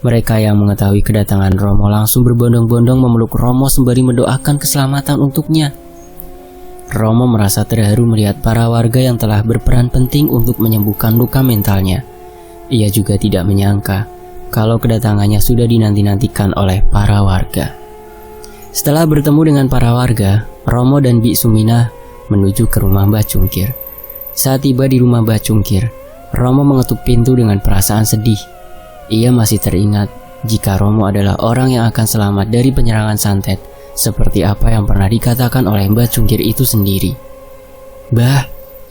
Mereka yang mengetahui kedatangan Romo langsung berbondong-bondong memeluk Romo sembari mendoakan keselamatan untuknya. Romo merasa terharu melihat para warga yang telah berperan penting untuk menyembuhkan luka mentalnya. Ia juga tidak menyangka kalau kedatangannya sudah dinanti-nantikan oleh para warga. Setelah bertemu dengan para warga, Romo dan Bi Sumina menuju ke rumah Mbah Cungkir. Saat tiba di rumah Mbah Cungkir, Romo mengetuk pintu dengan perasaan sedih. Ia masih teringat jika Romo adalah orang yang akan selamat dari penyerangan santet, seperti apa yang pernah dikatakan oleh Mbah Cungkir itu sendiri. "Mbah,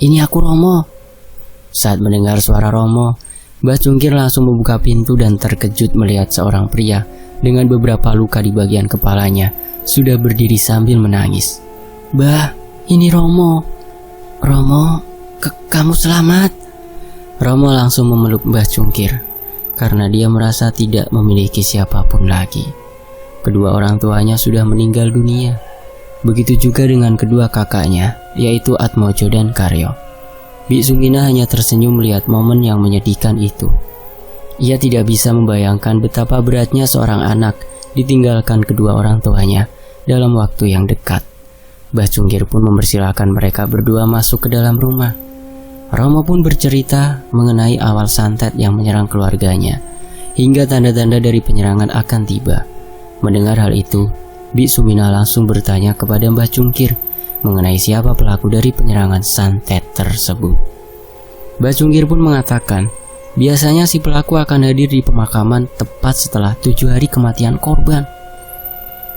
ini aku Romo." Saat mendengar suara Romo, Mbah Cungkir langsung membuka pintu dan terkejut melihat seorang pria dengan beberapa luka di bagian kepalanya sudah berdiri sambil menangis. "Mbah, ini Romo. Romo, kamu selamat." Romo langsung memeluk Mbah Cungkir karena dia merasa tidak memiliki siapapun lagi. Kedua orang tuanya sudah meninggal dunia. Begitu juga dengan kedua kakaknya, yaitu Atmojo dan Karyo. Bi Sumina hanya tersenyum melihat momen yang menyedihkan itu. Ia tidak bisa membayangkan betapa beratnya seorang anak ditinggalkan kedua orang tuanya dalam waktu yang dekat. Mbah Cungkir pun mempersilahkan mereka berdua masuk ke dalam rumah. Romo pun bercerita mengenai awal santet yang menyerang keluarganya, hingga tanda-tanda dari penyerangan akan tiba. Mendengar hal itu, Bi Sumina langsung bertanya kepada Mbah Cungkir mengenai siapa pelaku dari penyerangan santet tersebut. Mbah Cungkir pun mengatakan, biasanya si pelaku akan hadir di pemakaman tepat setelah 7 hari kematian korban.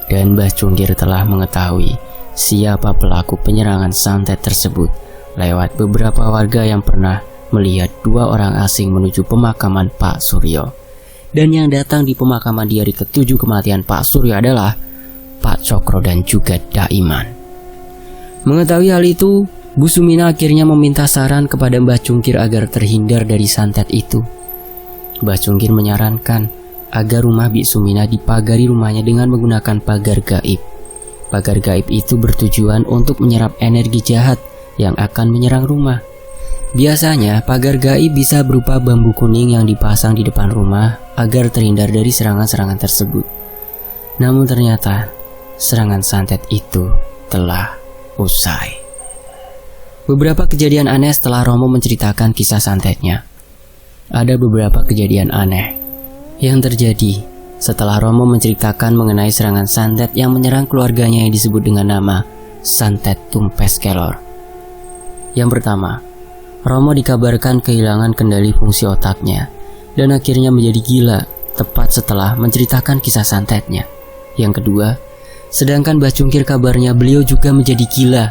Dan Mbah Cungkir telah mengetahui siapa pelaku penyerangan santet tersebut lewat beberapa warga yang pernah melihat dua orang asing menuju pemakaman Pak Suryo. Dan yang datang di pemakaman di hari ke-7 kematian Pak Suryo adalah Pak Cokro dan juga Daiman. Mengetahui hal itu, Bu Sumina akhirnya meminta saran kepada Mbah Cungkir agar terhindar dari santet itu. Mbah Cungkir menyarankan agar rumah Bik Sumina dipagari rumahnya dengan menggunakan pagar gaib. Pagar gaib itu bertujuan untuk menyerap energi jahat yang akan menyerang rumah. Biasanya pagar gaib bisa berupa bambu kuning yang dipasang di depan rumah agar terhindar dari serangan-serangan tersebut. Namun ternyata serangan santet itu telah usai. Beberapa kejadian aneh setelah Romo menceritakan kisah santetnya. Ada beberapa kejadian aneh yang terjadi setelah Romo menceritakan mengenai serangan santet yang menyerang keluarganya yang disebut dengan nama Santet Tumpes Kelor. Yang pertama, Romo dikabarkan kehilangan kendali fungsi otaknya dan akhirnya menjadi gila tepat setelah menceritakan kisah santetnya. Yang kedua, sedangkan Mbah Cungkir kabarnya beliau juga menjadi gila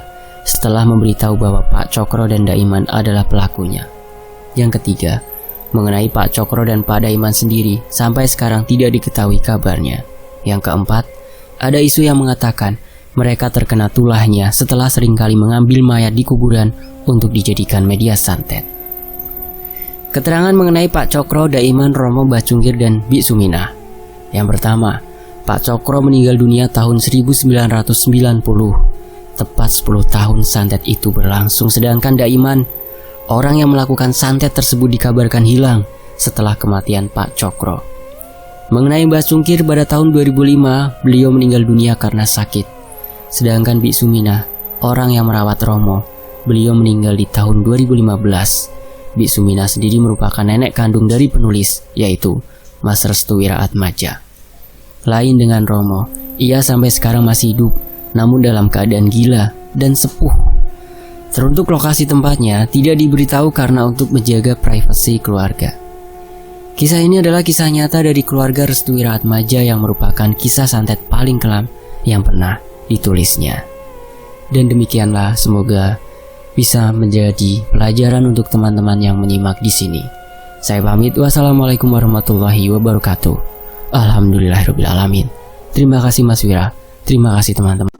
setelah memberitahu bahwa Pak Cokro dan Daiman adalah pelakunya. Yang ketiga, mengenai Pak Cokro dan Pak Daiman sendiri sampai sekarang tidak diketahui kabarnya. Yang keempat, ada isu yang mengatakan mereka terkena tulahnya setelah seringkali mengambil mayat di kuburan untuk dijadikan media santet. Keterangan mengenai Pak Cokro, Daiman, Romo, Mbah Cungkir, dan Bik Sumina. Yang pertama, Pak Cokro meninggal dunia tahun 1990. Tepat 10 tahun santet itu berlangsung, sedangkan Daiman, orang yang melakukan santet tersebut, dikabarkan hilang setelah kematian Pak Cokro. Mengenai Mbah Cungkir, pada tahun 2005 beliau meninggal dunia karena sakit. Sedangkan Bik Sumina, orang yang merawat Romo, beliau meninggal di tahun 2015. Bik Sumina sendiri merupakan nenek kandung dari penulis, yaitu Mas Restu Wiraatmaja. Lain dengan Romo, ia sampai sekarang masih hidup, namun dalam keadaan gila dan sepuh. Teruntuk lokasi tempatnya tidak diberitahu karena untuk menjaga privasi keluarga. Kisah ini adalah kisah nyata dari keluarga Restu Wiraatmaja yang merupakan kisah santet paling kelam yang pernah ditulisnya. Dan demikianlah, semoga bisa menjadi pelajaran untuk teman-teman yang menyimak di sini. Saya pamit, wassalamualaikum warahmatullahi wabarakatuh. Alhamdulillahirabbil alamin. Terima kasih Mas Wira, terima kasih teman-teman.